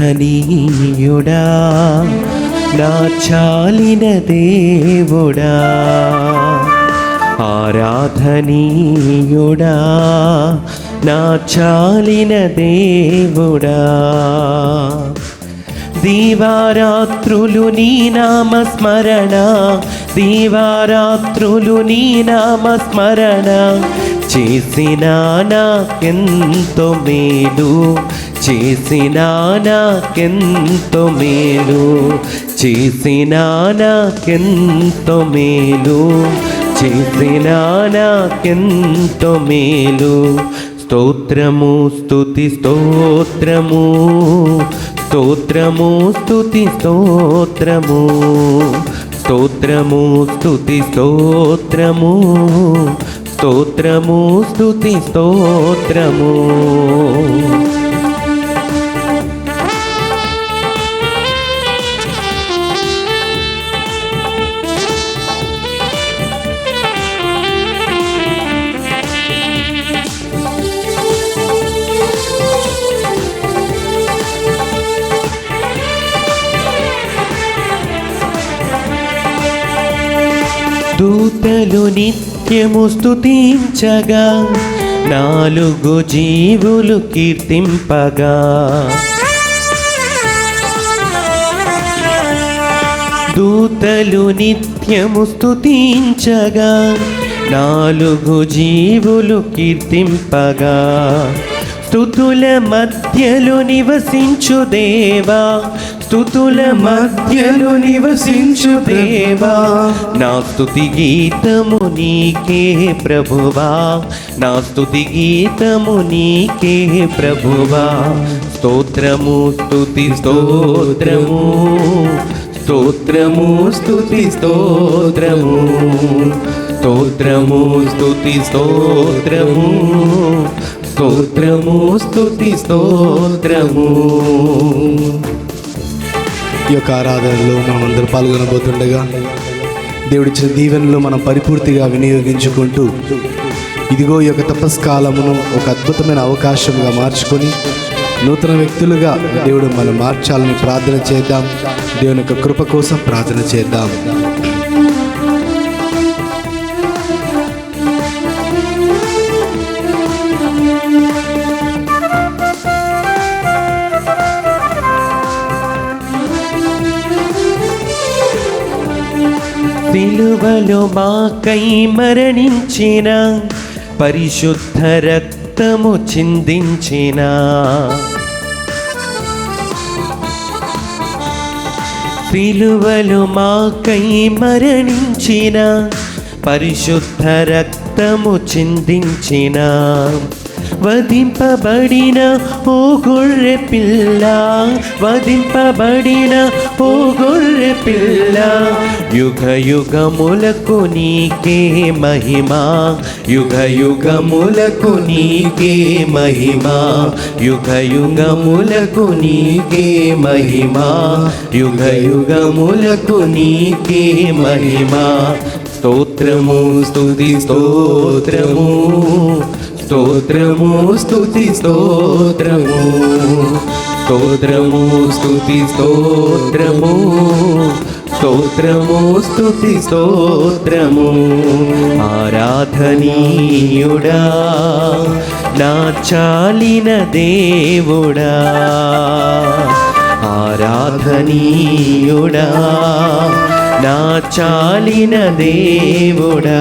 ఆరాధనీయుడా నా చాలిన దేవుడా, ఆరాధనీయుడా నా చాలిన దేవుడా, దీవారాత్రులు నీ నామస్మరణ, దీవారాత్రులు నీ నామస్మరణ చేసినా నాకెంతో మేలు, చేసినా నాకెంతో మేలు, చేసినా నాకెంతో మేలు, చేసినా నాకెంతో మేలు. స్తోత్రము స్తుతి స్తోత్రము, స్తోత్రము స్తుతి స్తోత్రము, స్తోత్రము స్తుతి స్తోత్రము, స్తోత్రము స్తుతి స్తోత్రము. దూతలు నిత్యము స్తుతించగా, నాలుగు జీవులు కీర్తింపగా, దూతలు నిత్యము స్తుతించగా, నాలుగు జీవులు కీర్తింపగా, స్తుతుల మధ్యలో నివసించు దేవా, స్తుతుల మధ్యలో నివసించు దేవా, నా స్తుతి గీతము నీకే ప్రభువా, నా స్తుతి గీతము నీకే ప్రభువా. స్తోత్రము స్తుతి స్తోత్రము, స్తోత్రము స్తుతి స్తోత్రము, స్తోత్రము స్తుతి స్తోత్రము, స్తోత్రము స్తుతి స్తోత్రము. ఈ యొక్క ఆరాధనలో మనం అందరూ పాల్గొనబోతుండగా దేవుడిచ్చిన దీవెనలు మనం పరిపూర్తిగా వినియోగించుకుంటూ, ఇదిగో ఈ యొక్క తపస్కాలమును ఒక అద్భుతమైన అవకాశంగా మార్చుకొని నూతన వ్యక్తులుగా దేవుడు మనం మార్చాలని ప్రార్థన చేద్దాం. దేవుని యొక్క కృప కోసం ప్రార్థన చేద్దాం. సిలువలో మాకై మరణించిన, పరిశుద్ధ రక్తము చిందించిన, సిలువలో మాకై మరణించిన, పరిశుద్ధ రక్తము చిందించిన, వధింపబడిన ఓ గొర్రె పిల్ల, వధింపబడిన ఓ గొర్రె పిల్ల, యుగ యుగములకు నీకే మహిమా, యుగ యుగములకు నీకే మహిమా, యుగ యుగములకు నీకే మహిమా, యుగ యుగములకు నీకే మహిమా. స్తోత్రము స్తుతి స్తోత్రము, స్తోత్రము స్తుతి స్తోత్రము, స్తోత్రము స్తుతి స్తోత్రము, స్తోత్రము స్తుతి స్తోత్రము. ఆరాధనీయుడా నా చాలిన దేవుడా, ఆరాధనీయుడా నా చాలిన దేవుడా,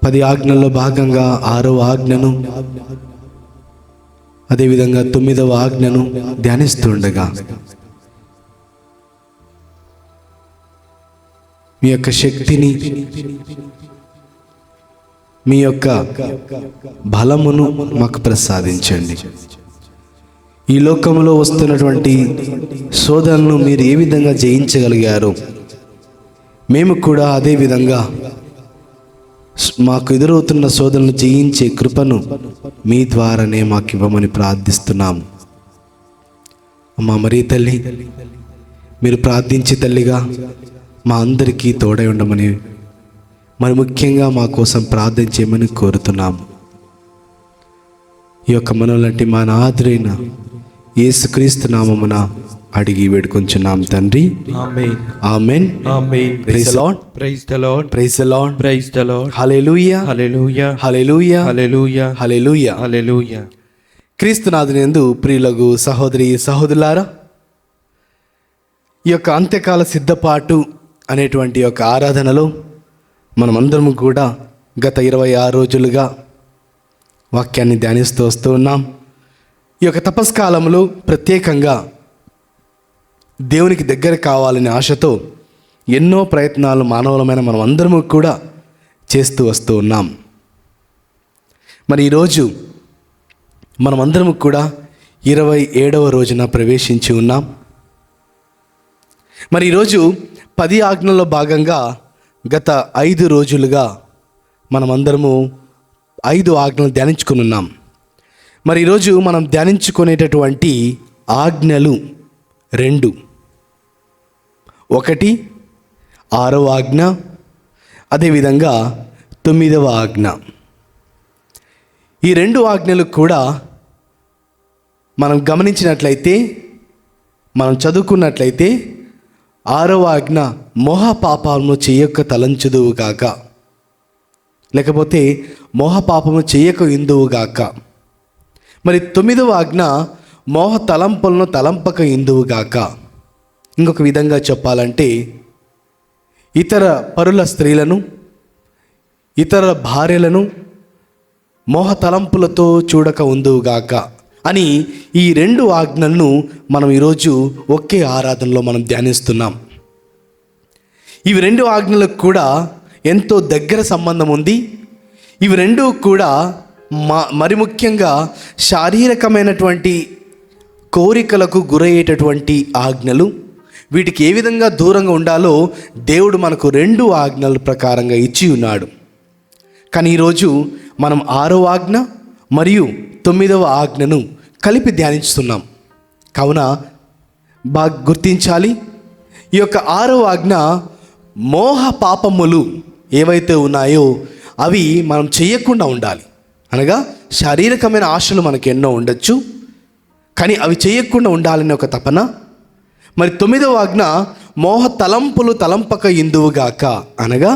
10 ఆజ్ఞల్లో భాగంగా 6వ ఆజ్ఞను, అదేవిధంగా 9వ ఆజ్ఞను ధ్యానిస్తుండగా మీ యొక్క శక్తిని, మీ యొక్క బలమును మాకు ప్రసాదించండి. ఈ లోకంలో వస్తున్నటువంటి శోధనను మీరు ఏ విధంగా జయించగలిగారో మేము కూడా అదే విధంగా మాకు ఎదురవుతున్న శోధనను జయించే కృపను మీ ద్వారానే మాకు ఇవ్వమని ప్రార్థిస్తున్నాము. అమ్మా మరీ తల్లి, మీరు ప్రార్థించే తల్లిగా మా అందరికీ తోడై ఉండమని, మరి ముఖ్యంగా మా కోసం ప్రార్థన చేయమని కోరుతున్నాము. ఈ యొక్క మనలాంటి మా నాథుడైన యేసుక్రీస్తు నామమున అడిగి వేడుకొంచున్నాం తండ్రి. Amen. Amen. Amen. Praise the Lord. Praise the Lord. Praise the Lord. Praise the Lord. Hallelujah. Hallelujah. Hallelujah. Hallelujah. Hallelujah. Hallelujah. క్రీస్తునాథునియందు ప్రియులకు సహోదరి సహోదరులారా, ఈ యొక్క అంత్యకాల సిద్ధపాటు అనేటువంటి యొక్క ఆరాధనలో మనమందరం కూడా గత 26 రోజులుగా వాక్యాన్ని ధ్యానిస్తూ వస్తూ ఉన్నాం. ఈ యొక్క తపస్కాలంలో ప్రత్యేకంగా దేవునికి దగ్గర కావాలనే ఆశతో ఎన్నో ప్రయత్నాలు మానవులమైన మనం అందరము కూడా చేస్తూ వస్తూ ఉన్నాం. మరి ఈరోజు మనమందరము కూడా 27వ రోజున ప్రవేశించి ఉన్నాం. మరి ఈరోజు 10 ఆజ్ఞల్లో భాగంగా గత 5 రోజులుగా మనమందరము 5 ఆజ్ఞలు ధ్యానించుకుని ఉన్నాం. మరి ఈరోజు మనం ధ్యానించుకునేటటువంటి ఆజ్ఞలు 2. ఒకటి 6వ ఆజ్ఞ, అదేవిధంగా 9వ ఆజ్ఞ. ఈ 2 ఆజ్ఞలు కూడా మనం గమనించినట్లయితే, మనం చదువుకున్నట్లయితే 6వ ఆజ్ఞ మోహపాపము చేయక తలంచుదువు గాక, లేకపోతే మోహపాపము చేయక ఇందువుగాక. మరి 9వ ఆజ్ఞ మోహ తలంపులను తలంపక ఇందువుగాక. ఇంకొక విధంగా చెప్పాలంటే ఇతర పరుల స్త్రీలను, ఇతర భార్యలను మోహ తలంపులతో చూడక ఉందువుగాక అని ఈ 2 ఆజ్ఞలను మనం ఈరోజు ఒకే ఆరాధనలో మనం ధ్యానిస్తున్నాం. ఇవి 2 ఆజ్ఞలకు కూడా ఎంతో దగ్గర సంబంధం ఉంది. ఇవి 2 కూడా మరి ముఖ్యంగా శారీరకమైనటువంటి కోరికలకు గురయ్యేటటువంటి ఆజ్ఞలు. వీటికి ఏ విధంగా దూరంగా ఉండాలో దేవుడు మనకు 2 ఆజ్ఞల ప్రకారంగా ఇచ్చి ఉన్నాడు. కానీ ఈరోజు మనం 6వ ఆజ్ఞ మరియు 9వ ఆజ్ఞను కలిపి ధ్యానిస్తున్నాం. కావున బాగా గుర్తించాలి, ఈ యొక్క 6వ ఆజ్ఞ మోహ పాపములు ఏవైతే ఉన్నాయో అవి మనం చేయకుండా ఉండాలి. అనగా శారీరకమైన ఆశలు మనకు ఎన్నో ఉండొచ్చు, కానీ అవి చేయకుండా ఉండాలని ఒక తపన. మరి 9వ ఆజ్ఞ మోహ తలంపులు తలంపక ఇందువుగాక, అనగా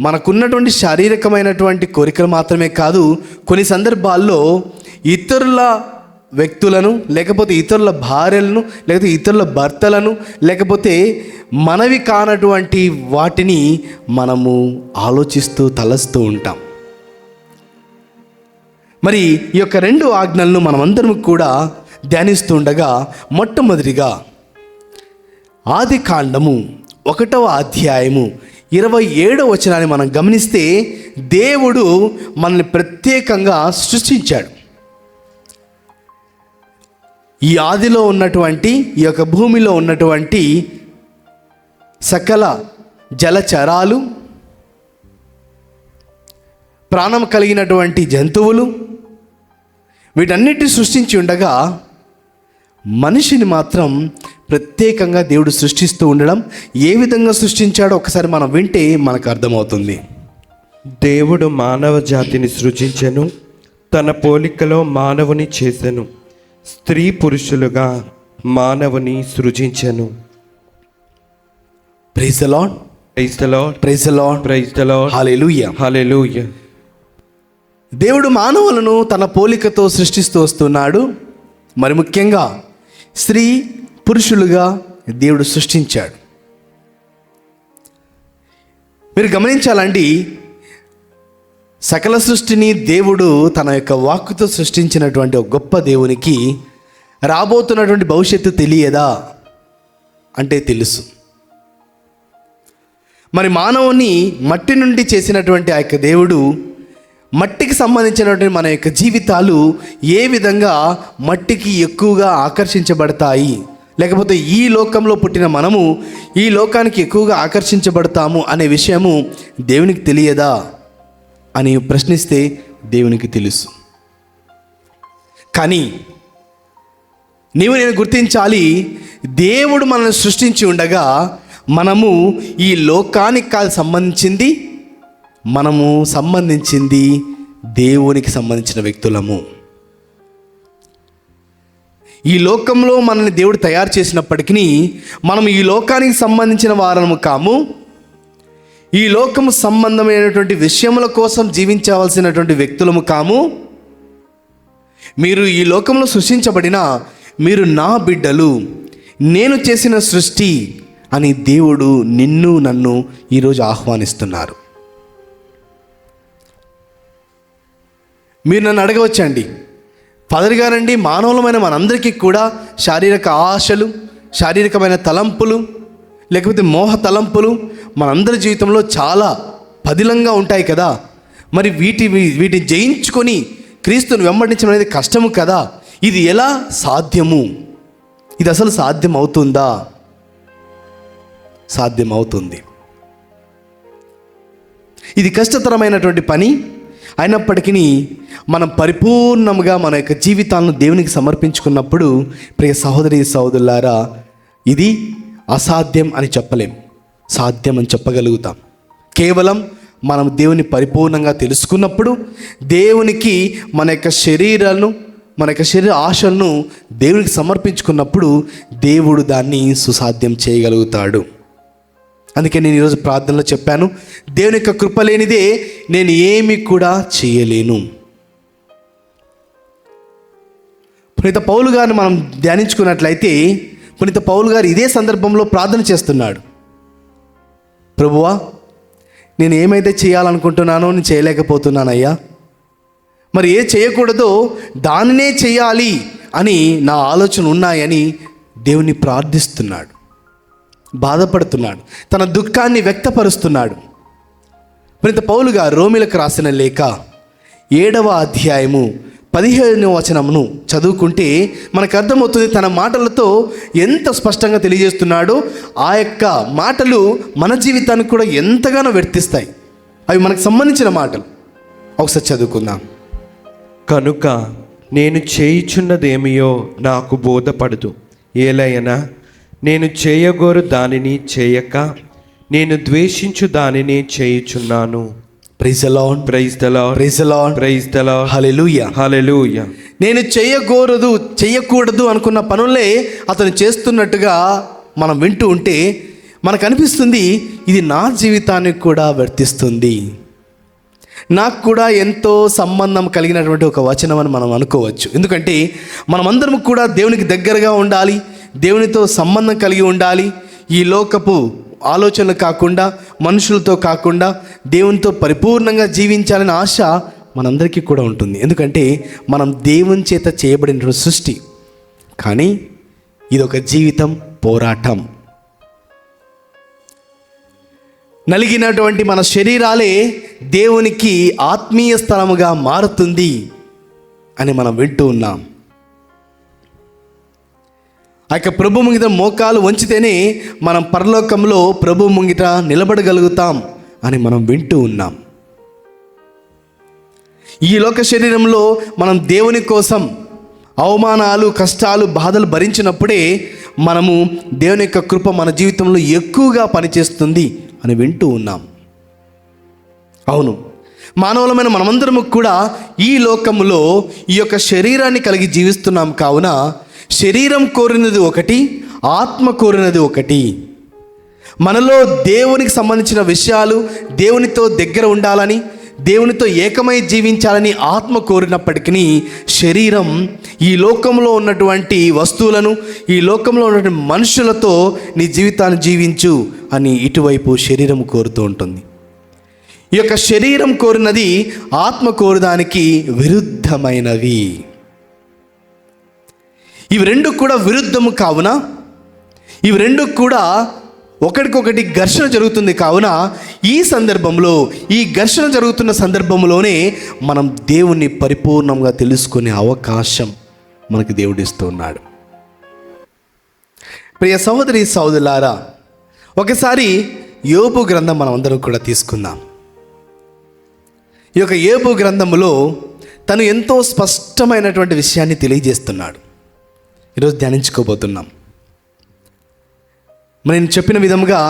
మనకున్నటువంటి శారీరకమైనటువంటి కోరికలు మాత్రమే కాదు, కొన్ని సందర్భాల్లో ఇతరుల వ్యక్తులను, లేకపోతే ఇతరుల భార్యలను, లేకపోతే ఇతరుల భర్తలను, లేకపోతే మనవి కానటువంటి వాటిని మనము ఆలోచిస్తూ తలస్తూ ఉంటాం. మరి ఈ యొక్క 2 ఆజ్ఞలను మనమందరం కూడా ధ్యానిస్తూ ఉండగా, మొట్టమొదటిగా ఆదికాండము 1వ అధ్యాయము 27వ వచనాన్ని మనం గమనిస్తే, దేవుడు మనల్ని ప్రత్యేకంగా సృష్టించాడు. ఈ ఆదిలో ఉన్నటువంటి, ఈ యొక్క భూమిలో ఉన్నటువంటి సకల జలచరాలు, ప్రాణం కలిగినటువంటి జంతువులు, వీటన్నిటిని సృష్టించి ఉండగా మనిషిని మాత్రం ప్రత్యేకంగా దేవుడు సృష్టిస్తూ ఉండడం. ఏ విధంగా సృష్టించాడో ఒకసారి మనం వింటే మనకు అర్థమవుతుంది. దేవుడు మానవ జాతిని సృజించెను, తన పోలికలో మానవుని చేసెను, స్త్రీ పురుషులుగా మానవుని సృజించెను. Praise the Lord. Praise the Lord. Praise the Lord. Praise the Lord. Hallelujah. Hallelujah. దేవుడు మానవులను తన పోలికతో సృష్టిస్తూ వస్తున్నాడు. మరి ముఖ్యంగా స్త్రీ పురుషులుగా దేవుడు సృష్టించాడు. మీరు గమనించాలండి, సకల సృష్టిని దేవుడు తన యొక్క వాక్కుతో సృష్టించినటువంటి ఒక గొప్ప దేవునికి రాబోతున్నటువంటి భవిష్యత్తు తెలియదా అంటే తెలుసు. మరి మానవుని మట్టి నుండి చేసినటువంటి ఆ యొక్క దేవుడు మట్టికి సంబంధించినటువంటి మన యొక్క జీవితాలు ఏ విధంగా మట్టికి ఎక్కువగా ఆకర్షించబడతాయి, లేకపోతే ఈ లోకంలో పుట్టిన మనము ఈ లోకానికి ఎక్కువగా ఆకర్షించబడతాము అనే విషయము దేవునికి తెలియదా అని ప్రశ్నిస్తే దేవునికి తెలుసు. కానీ నేను గుర్తించాలి, దేవుడు మనల్ని సృష్టించి ఉండగా మనము ఈ లోకానికి కాదు సంబంధించింది, మనము సంబంధించింది దేవునికి సంబంధించిన వ్యక్తులము. ఈ లోకంలో మనల్ని దేవుడు తయారు చేసినప్పటికీ మనం ఈ లోకానికి సంబంధించిన వారము కాము. ఈ లోకము సంబంధమైనటువంటి విషయముల కోసం జీవించవలసినటువంటి వ్యక్తులము కాము. మీరు ఈ లోకంలో సృష్టించబడిన మీరు నా బిడ్డలు, నేను చేసిన సృష్టి అని దేవుడు నిన్ను నన్ను ఈరోజు ఆహ్వానిస్తున్నారు. మీరు నన్ను అడగవచ్చండి, ఫాదర్ గారండి, మానవులమైన మనందరికీ కూడా శారీరక ఆశలు, శారీరకమైన తలంపులు, లేకపోతే మోహ తలంపులు మనందరి జీవితంలో చాలా పదిలంగా ఉంటాయి కదా. మరి వీటిని జయించుకొని క్రీస్తుని వెంబడించడం అనేది కష్టము కదా. ఇది ఎలా సాధ్యము? ఇది అసలు సాధ్యం అవుతుందా? సాధ్యం అవుతుంది. ఇది కష్టతరమైనటువంటి పని అయినప్పటికీ మనం పరిపూర్ణంగా మన యొక్క జీవితాలను దేవునికి సమర్పించుకున్నప్పుడు, ప్రియ సహోదరి సహోదరులారా, ఇది అసాధ్యం అని చెప్పలేం, సాధ్యం అని చెప్పగలుగుతాం. కేవలం మనం దేవుని పరిపూర్ణంగా తెలుసుకున్నప్పుడు, దేవునికి మన యొక్క శరీరాలను, మన యొక్క శరీర ఆశలను దేవునికి సమర్పించుకున్నప్పుడు దేవుడు దాన్ని సుసాధ్యం చేయగలుగుతాడు. అందుకే నేను ఈరోజు ప్రార్థనలో చెప్పాను, దేవుని యొక్క కృప లేనిదే నేను ఏమి కూడా చేయలేను. పునీత పౌలు గారిని మనం ధ్యానించుకున్నట్లయితే, పునీత పౌలు గారు ఇదే సందర్భంలో ప్రార్థన చేస్తున్నాడు. ప్రభువా, నేను ఏమైతే చేయాలనుకుంటున్నానో నేను చేయలేకపోతున్నానయ్యా, మరి ఏ చేయకూడదో దానినే చేయాలి అని నా ఆలోచన ఉన్నాయని దేవుని ప్రార్థిస్తున్నాడు, బాధపడుతున్నాడు, తన దుఃఖాన్ని వ్యక్తపరుస్తున్నాడు. పునీత పౌలు గారు రోమీలకు రాసిన లేఖ 7వ అధ్యాయము 15వ వచనమును చదువుకుంటే మనకు అర్థమవుతుంది, తన మాటలతో ఎంత స్పష్టంగా తెలియజేస్తున్నాడో. ఆ యొక్క మాటలు మన జీవితానికి కూడా ఎంతగానో వర్తిస్తాయి. అవి మనకు సంబంధించిన మాటలు. ఒకసారి చదువుకుందాం. కనుక నేను చేయుచున్నదేమియో నాకు బోధపడదు. ఏలయనా నేను చేయగోరు దానిని చేయక నేను ద్వేషించు దానిని చేయుచున్నాను. Praise the Lord, praise the Lord, praise the Lord, praise the Lord, hallelujah, hallelujah. నేను చేయకూడదు అనుకున్న పనులే అతను చేస్తున్నట్టుగా మనం వింటూ ఉంటే మనకు అనిపిస్తుంది, ఇది నా జీవితానికి కూడా వర్తిస్తుంది, నాకు కూడా ఎంతో సంబంధం కలిగినటువంటి ఒక వచనం అని మనం అనుకోవచ్చు. ఎందుకంటే మనమందరం కూడా దేవునికి దగ్గరగా ఉండాలి, దేవునితో సంబంధం కలిగి ఉండాలి. ఈ లోకపు ఆలోచనలు కాకుండా, మనుషులతో కాకుండా దేవునితో పరిపూర్ణంగా జీవించాలనే ఆశ మనందరికీ కూడా ఉంటుంది. ఎందుకంటే మనం దేవుని చేత చేయబడిన సృష్టి. కానీ ఇదొక జీవితం పోరాటం. నలిగినటువంటి మన శరీరాలే దేవునికి ఆత్మీయ స్థలముగా మారుతుంది అని మనం వింటూ ఉన్నాం. ఆ యొక్క ప్రభు ముంగిట మోకాలు వంచితేనే మనం పరలోకంలో ప్రభు ముంగిట నిలబడగలుగుతాం అని మనం వింటూ ఉన్నాం. ఈ లోక శరీరంలో మనం దేవుని కోసం అవమానాలు, కష్టాలు, బాధలు భరించినప్పుడే మనము దేవుని యొక్క కృప మన జీవితంలో ఎక్కువగా పనిచేస్తుంది అని వింటూ ఉన్నాం. అవును, మానవులమైన మనమందరము కూడా ఈ లోకములో ఈ యొక్క శరీరాన్ని కలిగి జీవిస్తున్నాం. కావున శరీరం కోరినది ఒకటి, ఆత్మ కోరినది ఒకటి. మనలో దేవునికి సంబంధించిన విషయాలు, దేవునితో దగ్గర ఉండాలని, దేవునితో ఏకమై జీవించాలని ఆత్మ కోరినప్పటికీ శరీరం ఈ లోకంలో ఉన్నటువంటి వస్తువులను, ఈ లోకంలో ఉన్నటువంటి మనుషులతో నీ జీవితాన్ని జీవించు అని ఇటువైపు శరీరం కోరుతూ ఉంటుంది. ఈ యొక్క శరీరం కోరినది ఆత్మ కోరుదానికి విరుద్ధమైనవి. ఇవి రెండు కూడా విరుద్ధము కావున, ఇవి రెండు కూడా ఒకటికొకటి ఘర్షణ జరుగుతుంది కావున, ఈ సందర్భంలో, ఈ ఘర్షణ జరుగుతున్న సందర్భంలోనే మనం దేవుణ్ణి పరిపూర్ణంగా తెలుసుకునే అవకాశం మనకి దేవుడిస్తూ ఉన్నాడు. ప్రియ సహోదరి సహోదరులారా, ఒకసారి యోబు గ్రంథం మనం అందరం కూడా తీసుకుందాం. ఈ యొక్క యోబు గ్రంథములో తను ఎంతో స్పష్టమైనటువంటి విషయాన్ని తెలియజేస్తున్నాడు. ఈరోజు ధ్యానించుకోబోతున్నాం. నేను చెప్పిన విధముగా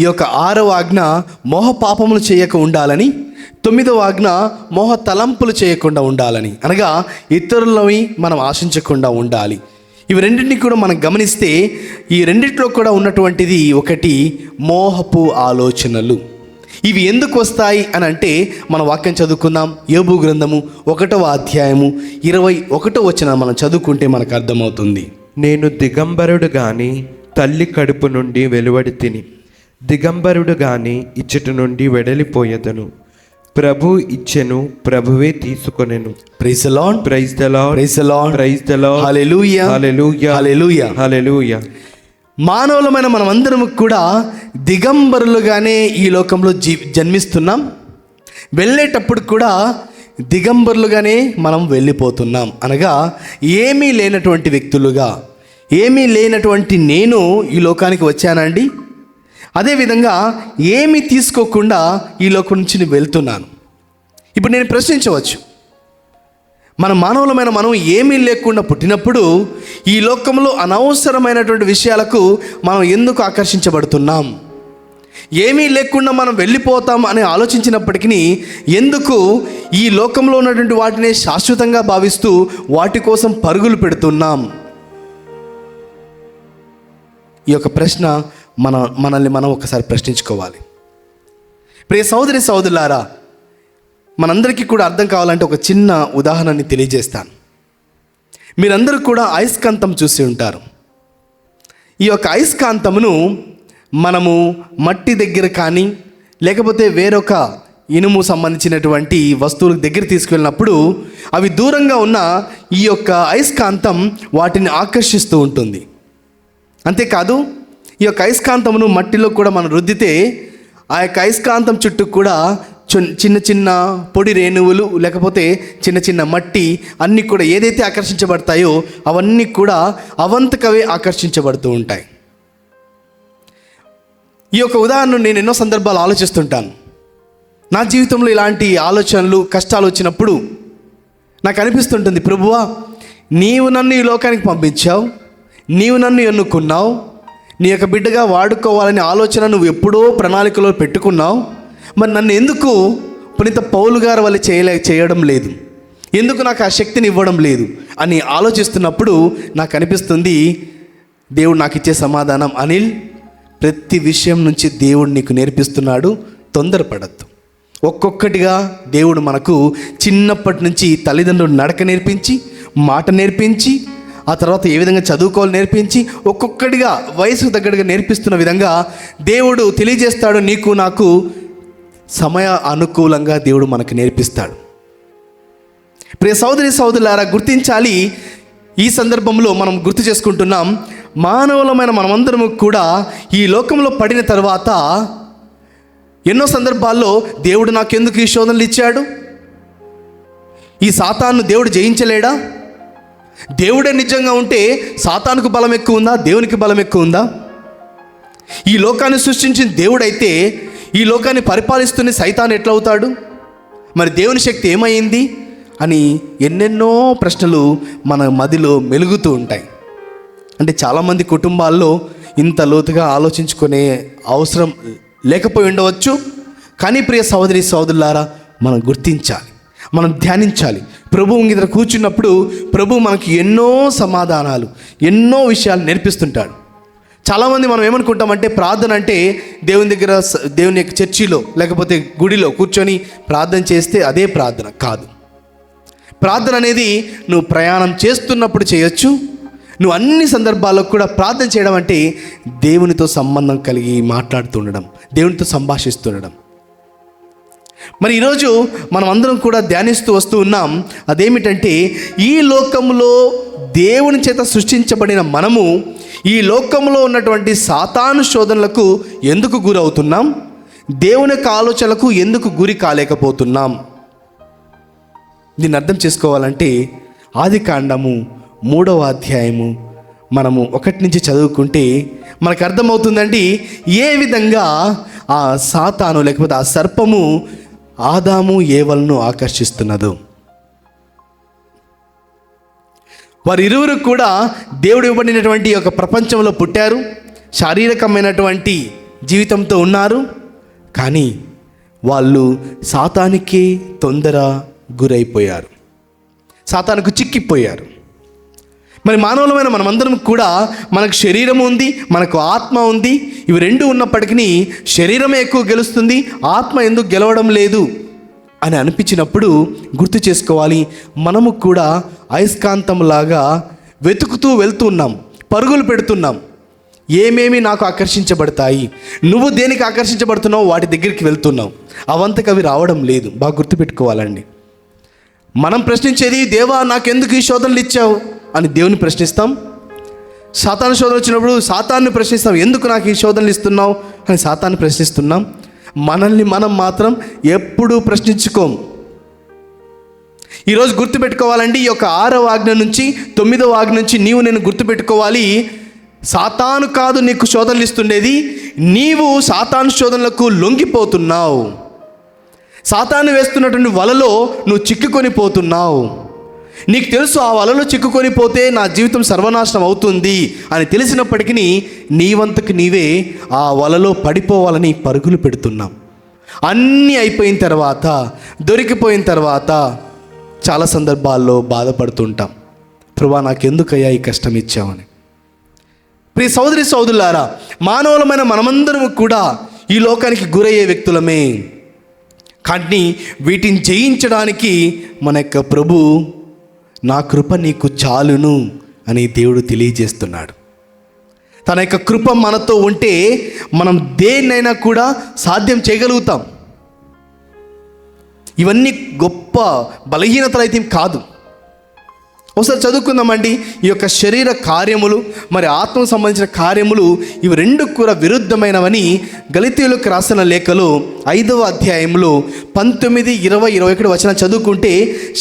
ఈ యొక్క 6వ ఆజ్ఞ మోహ పాపములు చేయక ఉండాలని, 9వ ఆజ్ఞ మోహ తలంపులు చేయకుండా ఉండాలని, అనగా ఇతరులని మనం ఆశించకుండా ఉండాలి. ఇవి రెండింటిని కూడా మనం గమనిస్తే ఈ రెండిట్లో కూడా ఉన్నటువంటిది ఒకటి మోహపు ఆలోచనలు. ఇవి ఎందుకు వస్తాయి అని అంటే మన వాక్యం చదువుకుందాం. యోబు గ్రంథము 1వ అధ్యాయము 21వ వచనం మనం చదువుకుంటే మనకు అర్థమవుతుంది. నేను దిగంబరుడు గాని తల్లి కడుపు నుండి వెలువడి తిని, దిగంబరుడు గాని ఇచ్చటి నుండి వెడలిపోయేదను. ప్రభు ఇచ్చెను, ప్రభువే తీసుకొనెను. Praise the Lord, praise the Lord, praise the Lord, praise the Lord, hallelujah, hallelujah, hallelujah, hallelujah. మానవులమైన మనమందరము కూడా దిగంబరులుగానే ఈ లోకంలో జన్మిస్తున్నాం. వెళ్ళేటప్పుడు కూడా దిగంబరులుగానే మనం వెళ్ళిపోతున్నాం. అనగా ఏమీ లేనటువంటి వ్యక్తులుగా, ఏమీ లేనటువంటి నేను ఈ లోకానికి వచ్చానండి. అదేవిధంగా ఏమీ తీసుకోకుండా ఈ లోకం నుంచి నేను వెళ్తున్నాను. ఇప్పుడు నేను ప్రశ్నించవచ్చు, మన మానవులమైన మనం ఏమీ లేకుండా పుట్టినప్పుడు ఈ లోకంలో అనవసరమైనటువంటి విషయాలకు మనం ఎందుకు ఆకర్షించబడుతున్నాం? ఏమీ లేకుండా మనం వెళ్ళిపోతాం అని ఆలోచించినప్పటికీ ఎందుకు ఈ లోకంలో ఉన్నటువంటి వాటిని శాశ్వతంగా భావిస్తూ వాటి కోసం పరుగులు పెడుతున్నాం? ఈ యొక్క ప్రశ్న మనల్ని మనం ఒకసారి ప్రశ్నించుకోవాలి. ప్రియ సహోదరి సహోదరులారా, మనందరికీ కూడా అర్థం కావాలంటే ఒక చిన్న ఉదాహరణని తెలియజేస్తాను. మీరందరూ కూడా అయస్కాంతం చూసి ఉంటారు. ఈ యొక్క అయస్కాంతమును మనము మట్టి దగ్గర కానీ లేకపోతే వేరొక ఇనుము సంబంధించినటువంటి వస్తువుల దగ్గర తీసుకెళ్ళినప్పుడు అవి దూరంగా ఉన్న ఈ యొక్క అయస్కాంతం వాటిని ఆకర్షిస్తూ ఉంటుంది. అంతేకాదు, ఈ యొక్క అయస్కాంతమును మట్టిలో కూడా మనం రుద్దితే ఆ యొక్క అయస్కాంతం చుట్టూ కూడా చిన్న చిన్న పొడి రేణువులు లేకపోతే చిన్న చిన్న మట్టి అన్నీ కూడా ఏదైతే ఆకర్షించబడతాయో అవన్నీ కూడా అవంతకవే ఆకర్షించబడుతూ ఉంటాయి. ఈ యొక్క ఉదాహరణను నేను ఎన్నో సందర్భాలు ఆలోచిస్తుంటాను. నా జీవితంలో ఇలాంటి ఆలోచనలు, కష్టాలు వచ్చినప్పుడు నాకు అనిపిస్తుంటుంది, ప్రభువా, నీవు నన్ను ఈ లోకానికి పంపించావు, నీవు నన్ను ఎన్నుకున్నావు, నీ యొక్క బిడ్డగా వాడుకోవాలనే ఆలోచన నువ్వు ఎప్పుడో ప్రణాళికలో పెట్టుకున్నావు. మరి నన్ను ఎందుకు పునీత పౌలు గారు వల్ల చేయడం లేదు? ఎందుకు నాకు ఆ శక్తిని ఇవ్వడం లేదు అని ఆలోచిస్తున్నప్పుడు నాకు అనిపిస్తుంది, దేవుడు నాకు ఇచ్చే సమాధానం, అనిల్, ప్రతి విషయం నుంచి దేవుడు నీకు నేర్పిస్తున్నాడు, తొందరపడద్దు. ఒక్కొక్కటిగా దేవుడు మనకు చిన్నప్పటి నుంచి తల్లిదండ్రులు నడక నేర్పించి, మాట నేర్పించి, ఆ తర్వాత ఏ విధంగా చదువుకోవాలి నేర్పించి, ఒక్కొక్కటిగా వయసుకు తగ్గట్టుగా నేర్పిస్తున్న విధంగా దేవుడు తెలియజేస్తాడు. నీకు నాకు సమయ అనుకూలంగా దేవుడు మనకు నేర్పిస్తాడు. ప్రియ సహోదరి సహోదరులారా, గుర్తించాలి. ఈ సందర్భంలో మనం గుర్తు చేసుకుంటున్నాం, మానవులమైన మనమందరము కూడా ఈ లోకంలో పడిన తర్వాత ఎన్నో సందర్భాల్లో దేవుడు నాకెందుకు ఈ శోధనలు ఇచ్చాడు? ఈ సాతాను దేవుడు జయించలేడా? దేవుడే నిజంగా ఉంటే సాతానుకు బలం ఎక్కువ ఉందా, దేవునికి బలం ఎక్కువ ఉందా? ఈ లోకాన్ని సృష్టించిన దేవుడైతే ఈ లోకాన్ని పరిపాలిస్తున్న సైతాను ఎట్లా అవుతాడు? మరి దేవుని శక్తి ఏమైంది అని ఎన్నెన్నో ప్రశ్నలు మన మదిలో మెలుగుతూ ఉంటాయి. అంటే చాలామంది కుటుంబాల్లో ఇంత లోతుగా ఆలోచించుకునే అవసరం లేకపోయి ఉండవచ్చు. కానీ ప్రియ సహోదరి సహోదరులారా, మనం గుర్తించాలి, మనం ధ్యానించాలి. ప్రభువు దగ్గర కూర్చున్నప్పుడు ప్రభు మనకి ఎన్నో సమాధానాలు, ఎన్నో విషయాలు నేర్పిస్తుంటాడు. చాలామంది మనం ఏమనుకుంటామంటే ప్రార్థన అంటే దేవుని దగ్గర, దేవుని యొక్క చర్చిలో లేకపోతే గుడిలో కూర్చొని ప్రార్థన చేస్తే అదే ప్రార్థన కాదు. ప్రార్థన అనేది నువ్వు ప్రయాణం చేస్తున్నప్పుడు చేయొచ్చు. నువ్వు అన్ని సందర్భాల్లో కూడా ప్రార్థన చేయడం అంటే దేవునితో సంబంధం కలిగి మాట్లాడుతుండడం, దేవునితో సంభాషిస్తుండడం. మరి ఈరోజు మనం అందరం కూడా ధ్యానిస్తూ వస్తూ ఉన్నాం. అదేమిటంటే, ఈ లోకంలో దేవుని చేత సృష్టించబడిన మనము ఈ లోకంలో ఉన్నటువంటి సాతాను శోధనలకు ఎందుకు గురవుతున్నాం? దేవుని యొక్క ఆలోచనలకు ఎందుకు గురి కాలేకపోతున్నాం? దీన్ని అర్థం చేసుకోవాలంటే ఆదికాండము 3వ అధ్యాయము మనము 1 నుంచి చదువుకుంటే మనకు అర్థమవుతుందండి, ఏ విధంగా ఆ సాతాను లేకపోతే ఆ సర్పము ఆదాము ఏవలను ఆకర్షిస్తున్నదో. వారిరువురు కూడా దేవుడు ఇవ్వబడినటువంటి ఒక ప్రపంచంలో పుట్టారు, శారీరకమైనటువంటి జీవితంతో ఉన్నారు. కానీ వాళ్ళు సాతానికి తొందర గురైపోయారు, సాతానుకు చిక్కిపోయారు. మరి మానవులమైన మనమందరం కూడా మనకు శరీరం ఉంది, మనకు ఆత్మ ఉంది. ఇవి రెండు ఉన్నప్పటికీ శరీరమే ఎక్కువ గెలుస్తుంది, ఆత్మ ఎందుకు గెలవడం లేదు అని అనిపించినప్పుడు గుర్తు చేసుకోవాలి, మనము కూడా అయస్కాంతంలాగా వెతుకుతూ వెళ్తున్నాం, పరుగులు పెడుతున్నాం. ఏమేమి నాకు ఆకర్షించబడతాయి, నువ్వు దేనికి ఆకర్షించబడుతున్నావు వాటి దగ్గరికి వెళ్తున్నావు. అవంతకు అవి రావడం లేదు. బాగా గుర్తుపెట్టుకోవాలండి. మనం ప్రశ్నించేది, దేవా నాకెందుకు ఈ శోధనలు ఇచ్చావు అని దేవుని ప్రశ్నిస్తాం. సాతాను శోధన వచ్చినప్పుడు సాతాన్ని ప్రశ్నిస్తాం, ఎందుకు నాకు ఈ శోధనలు ఇస్తున్నావు అని సాతాన్ని ప్రశ్నిస్తున్నాం. మనల్ని మనం మాత్రం ఎప్పుడూ ప్రశ్నించుకోం. ఈరోజు గుర్తుపెట్టుకోవాలండి, ఈ యొక్క 6వ ఆజ్ఞ నుంచి 9వ ఆజ్ఞ నుంచి నీవు నేను గుర్తుపెట్టుకోవాలి, సాతాను కాదు నీకు శోధనలు ఇస్తుండేది, నీవు సాతాను శోధనలకు లొంగిపోతున్నావు. సాతాను వేస్తున్నటువంటి వలలో నువ్వు చిక్కుకొని పోతున్నావు. నీకు తెలుసు ఆ వలలో చిక్కుకొని పోతే నా జీవితం సర్వనాశనం అవుతుంది అని తెలిసినప్పటికీ నీవంతకు నీవే ఆ వలలో పడిపోవాలని పరుగులు పెడుతున్నాం. అన్నీ అయిపోయిన తర్వాత, దొరికిపోయిన తర్వాత చాలా సందర్భాల్లో బాధపడుతుంటాం, ప్రభువా నాకెందుకయ్యా ఈ కష్టం ఇచ్చావని. ప్రియ సోదరి సోదరులారా, మానవులమైన మనమందరం కూడా ఈ లోకానికి గురయ్యే వ్యక్తులమే. కానీ వీటిని జయించడానికి మన యొక్క ప్రభు నా కృప నీకు చాలును అని దేవుడు తెలియజేస్తున్నాడు. తన యొక్క కృప మనతో ఉంటే మనం దేన్నైనా కూడా సాధ్యం చేయగలుగుతాం. ఇవన్నీ గొప్ప బలహీనతలు అయితే కాదు. ఒకసారి చదువుకుందామండి. ఈ యొక్క శరీర కార్యములు మరి ఆత్మకు సంబంధించిన కార్యములు ఇవి రెండు కూడా విరుద్ధమైనవని గలతీయులకు రాసిన లేఖలో 5వ అధ్యాయంలో 19, 20, 21 వచనం చదువుకుంటే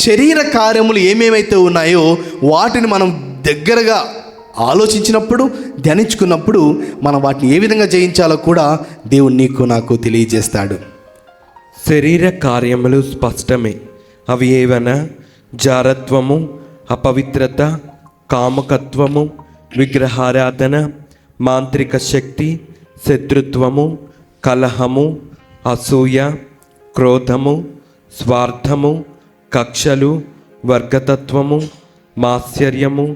శరీర కార్యములు ఏమేమైతే ఉన్నాయో వాటిని మనం దగ్గరగా ఆలోచించినప్పుడు, ధ్యానించుకున్నప్పుడు మనం వాటిని ఏ విధంగా జయించాలో కూడా దేవుడు నీకు నాకు తెలియజేస్తాడు. శరీర కార్యములు స్పష్టమే. అవి ఏవనా జారత్వము, అపవిత్రత, కామకత్వము, విగ్రహారాధన, మాంత్రిక శక్తి, శత్రుత్వము, కలహము, అసూయ, క్రోధము, స్వార్థము, కక్షలు, వర్గతత్వము, మాత్సర్యము,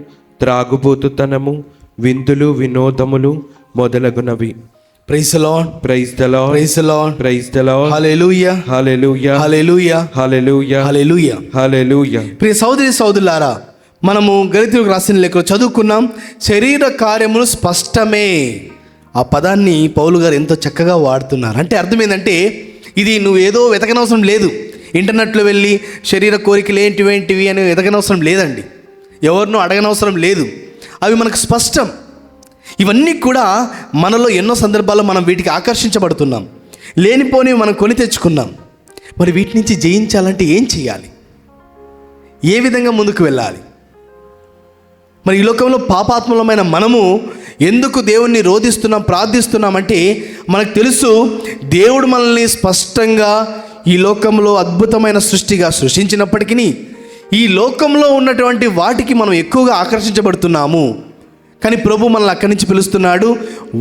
త్రాగుబోతుతనము, విందులు, వినోదములు మొదలగునవి. Praise the Lord, praise the Lord, praise the Lord, praise the Lord. Hallelujah, hallelujah, hallelujah, hallelujah, hallelujah, hallelujah. ప్రియ సోదరి సోదరులారా, మనము గలతీయులకు రాసిన లేఖలో చదువుకున్నాం, శరీర కార్యములు స్పష్టమే. ఆ పదాన్ని పౌలు గారు ఎంతో చక్కగా వాడుతున్నారు. అంటే అర్థం ఏంటంటే, ఇది నువ్వు ఏదో వెతకనవసరం లేదు. ఇంటర్నెట్లో వెళ్ళి శరీర కోరికలు ఏంటివేంటివి అని వెతకనవసరం లేదండి. ఎవరినో అడగనవసరం లేదు. అవి మనకు స్పష్టం. ఇవన్నీ కూడా మనలో ఎన్నో సందర్భాల్లో మనం వీటికి ఆకర్షించబడుతున్నాం. లేనిపోని మనం కొని తెచ్చుకున్నాం. మరి వీటి నుంచి జయించాలంటే ఏం చేయాలి? ఏ విధంగా ముందుకు వెళ్ళాలి? మరి ఈ లోకంలో పాపాత్ములమైన మనము ఎందుకు దేవుణ్ణి రోధిస్తున్నాం, ప్రార్థిస్తున్నామంటే మనకు తెలుసు దేవుడు మనల్ని స్పష్టంగా ఈ లోకంలో అద్భుతమైన సృష్టిగా సృష్టించినప్పటికీ ఈ లోకంలో ఉన్నటువంటి వాటికి మనం ఎక్కువగా ఆకర్షించబడుతున్నాము. కానీ ప్రభు మనల్ని అక్కడి నుంచి పిలుస్తున్నాడు,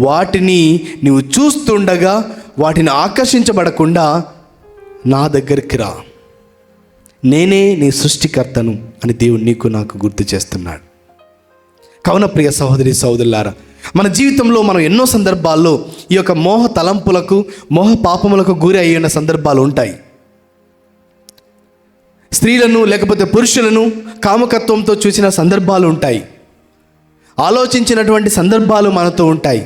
వాటిని నువ్వు చూస్తుండగా వాటిని ఆకర్షించబడకుండా నా దగ్గరికి రా, నేనే నీ సృష్టికర్తను అని దేవుడు నీకు నాకు గుర్తు చేస్తున్నాడు. కావున ప్రియ సహోదరి సహోదరులారా, మన జీవితంలో మనం ఎన్నో సందర్భాల్లో ఈ యొక్క మోహ తలంపులకు, మోహ పాపములకు గురి అయిన సందర్భాలు ఉంటాయి. స్త్రీలను లేకపోతే పురుషులను కామకత్వంతో చూసిన సందర్భాలు ఉంటాయి. ఆలోచించినటువంటి సందర్భాలు మనతో ఉంటాయి.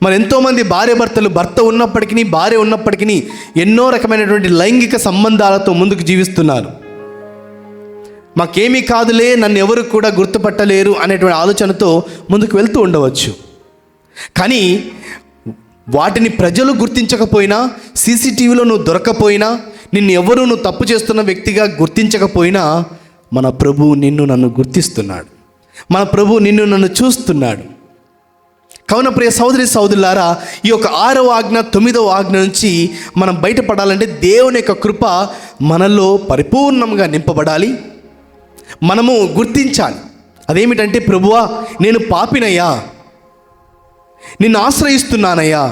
మరి ఎంతోమంది భార్యాభర్తలు భర్త ఉన్నప్పటికీ భార్య ఉన్నప్పటికీ ఎన్నో రకమైనటువంటి లైంగిక సంబంధాలతో ముందుకు జీవిస్తున్నారు. మాకేమీ కాదులే, నన్ను ఎవరు కూడా గుర్తుపట్టలేరు అనేటువంటి ఆలోచనతో ముందుకు వెళ్తూ ఉండవచ్చు. కానీ వాటిని ప్రజలు గుర్తించకపోయినా, సీసీటీవీలో నువ్వు దొరకపోయినా, నిన్ను ఎవరు నువ్వు తప్పు చేస్తున్న వ్యక్తిగా గుర్తించకపోయినా, మన ప్రభు నిన్ను నన్ను గుర్తిస్తున్నాడు. మన ప్రభు నిన్ను నన్ను చూస్తున్నాడు. కావున ప్రియ సహోదరి సహోదరులారా, ఈ యొక్క 6వ ఆజ్ఞ 9వ ఆజ్ఞ నుంచి మనం బయటపడాలంటే దేవుని యొక్క కృప మనలో పరిపూర్ణంగా నింపబడాలి. మనము గుర్తించాలి. అదేమిటంటే, ప్రభువా నేను పాపినయ్యా, నిన్ను ఆశ్రయిస్తున్నానయ్యా,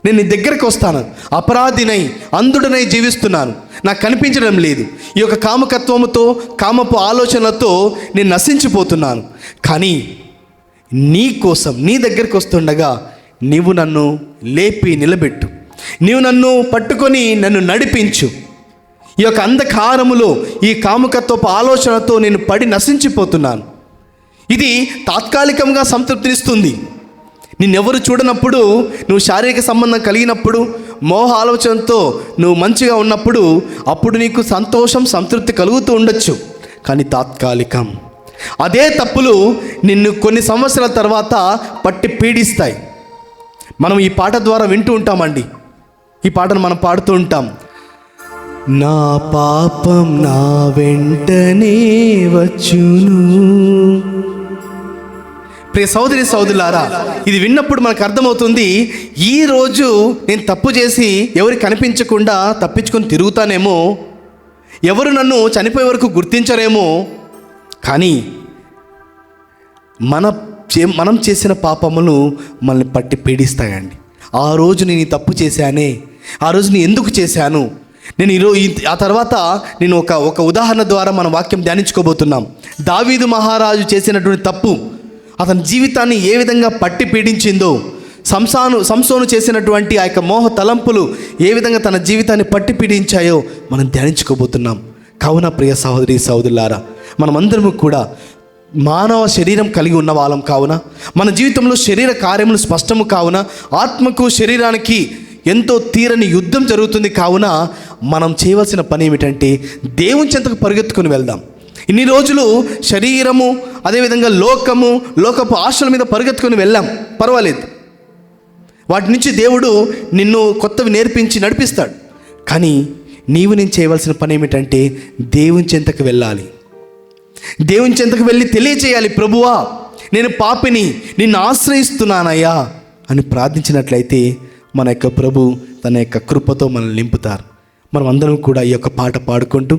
నేను నీ దగ్గరకు వస్తాను, అపరాధినై అంధుడనై జీవిస్తున్నాను, నాకు కనిపించడం లేదు, ఈ యొక్క కామకత్వముతో కామపు ఆలోచనలతో నేను నశించిపోతున్నాను. కానీ నీ కోసం నీ దగ్గరికి వస్తుండగా నీవు నన్ను లేపి నిలబెట్టు, నీవు నన్ను పట్టుకొని నన్ను నడిపించు. ఈ యొక్క అంధకారములో ఈ కామకత్వపు ఆలోచనతో నేను పడి నశించిపోతున్నాను. ఇది తాత్కాలికంగా సంతృప్తినిస్తుంది. నిన్నెవరు చూడనప్పుడు, నువ్వు శారీరక సంబంధం కలిగినప్పుడు, మోహ ఆలోచనతో నువ్వు మంచిగా ఉన్నప్పుడు, అప్పుడు నీకు సంతోషం సంతృప్తి కలుగుతూ ఉండొచ్చు. కానీ తాత్కాలికం. అదే తప్పులు నిన్ను కొన్ని సంవత్సరాల తర్వాత పట్టి పీడిస్తాయి. మనం ఈ పాట ద్వారా వింటూ ఉంటామండి. ఈ పాటను మనం పాడుతూ ఉంటాం. నా పాపం నా వెంటనే వచ్చును. ప్రియ సహోదరి సహోదరులారా, ఇది విన్నప్పుడు మనకు అర్థమవుతుంది, ఈరోజు నేను తప్పు చేసి ఎవరికి కనిపించకుండా తప్పించుకొని తిరుగుతానేమో, ఎవరు నన్ను చనిపోయే వరకు గుర్తించరేమో. కానీ మనం చేసిన పాపములు మనల్ని పట్టి పీడిస్తాయండి. ఆ రోజు నేను ఈ తప్పు చేశానే, ఆ రోజు నేను ఎందుకు చేశాను, నేను ఆ తర్వాత నేను ఒక ఉదాహరణ ద్వారా మన వాక్యం ధ్యానించుకోబోతున్నాం. దావీదు మహారాజు చేసినటువంటి తప్పు అతని జీవితాన్ని ఏ విధంగా పట్టి పీడించిందో, సంసోను చేసినటువంటి ఆ యొక్క మోహ తలంపులు ఏ విధంగా తన జీవితాన్ని పట్టి పీడించాయో మనం ధ్యానించుకోబోతున్నాం. కావున ప్రియ సహోదరి సహోదరులారా, మనమందరము కూడా మానవ శరీరం కలిగి ఉన్న వాళ్ళం కావున, మన జీవితంలో శరీర కార్యములు స్పష్టము కావున, ఆత్మకు శరీరానికి ఎంతో తీరని యుద్ధం జరుగుతుంది. కావున మనం చేయవలసిన పని ఏమిటంటే, దేవుని చెంతకు పరిగెత్తుకొని వెళ్దాం. ఇన్ని రోజులు శరీరము, అదేవిధంగా లోకపు ఆశల మీద పరిగెత్తుకొని వెళ్ళాం, పర్వాలేదు. వాటి నుంచి దేవుడు నిన్ను కొత్తవి నేర్పించి నడిపిస్తాడు. కానీ నేను చేయవలసిన పని ఏమిటంటే, దేవుని చెంతకు వెళ్ళాలి. దేవుని చెంతకు వెళ్ళి తెలియచేయాలి, ప్రభువా నేను పాపిని, నిన్ను ఆశ్రయిస్తున్నానయ్యా అని ప్రార్థించినట్లయితే మన యొక్క ప్రభు తన యొక్క కృపతో మనల్ని నింపుతారు. మనం అందరం కూడా ఈ యొక్క పాట పాడుకుంటూ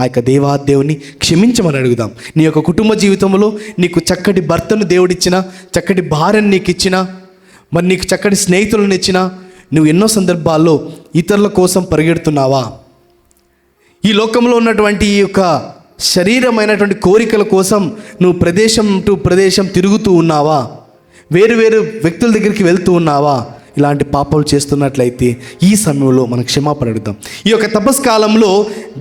ఆ యొక్క దేవాదేవుని క్షమించమని అడుగుదాం. నీ యొక్క కుటుంబ జీవితంలో నీకు చక్కటి భర్తను దేవుడిచ్చిన, చక్కటి భార్యను నీకు ఇచ్చిన, మరి నీకు చక్కటి స్నేహితులను ఇచ్చిన, నువ్వు ఎన్నో సందర్భాల్లో ఇతరుల కోసం పరిగెడుతున్నావా? ఈ లోకంలో ఉన్నటువంటి ఈ యొక్క శరీరమైనటువంటి కోరికల కోసం నువ్వు ప్రదేశం టు ప్రదేశం తిరుగుతూ ఉన్నావా? వేరు వ్యక్తుల దగ్గరికి వెళ్తూ ఉన్నావా? ఇలాంటి పాపాలు చేస్తున్నట్లయితే ఈ సమయంలో మనం క్షమాపణ అడుగుదాం. ఈ యొక్క తపస్కాలంలో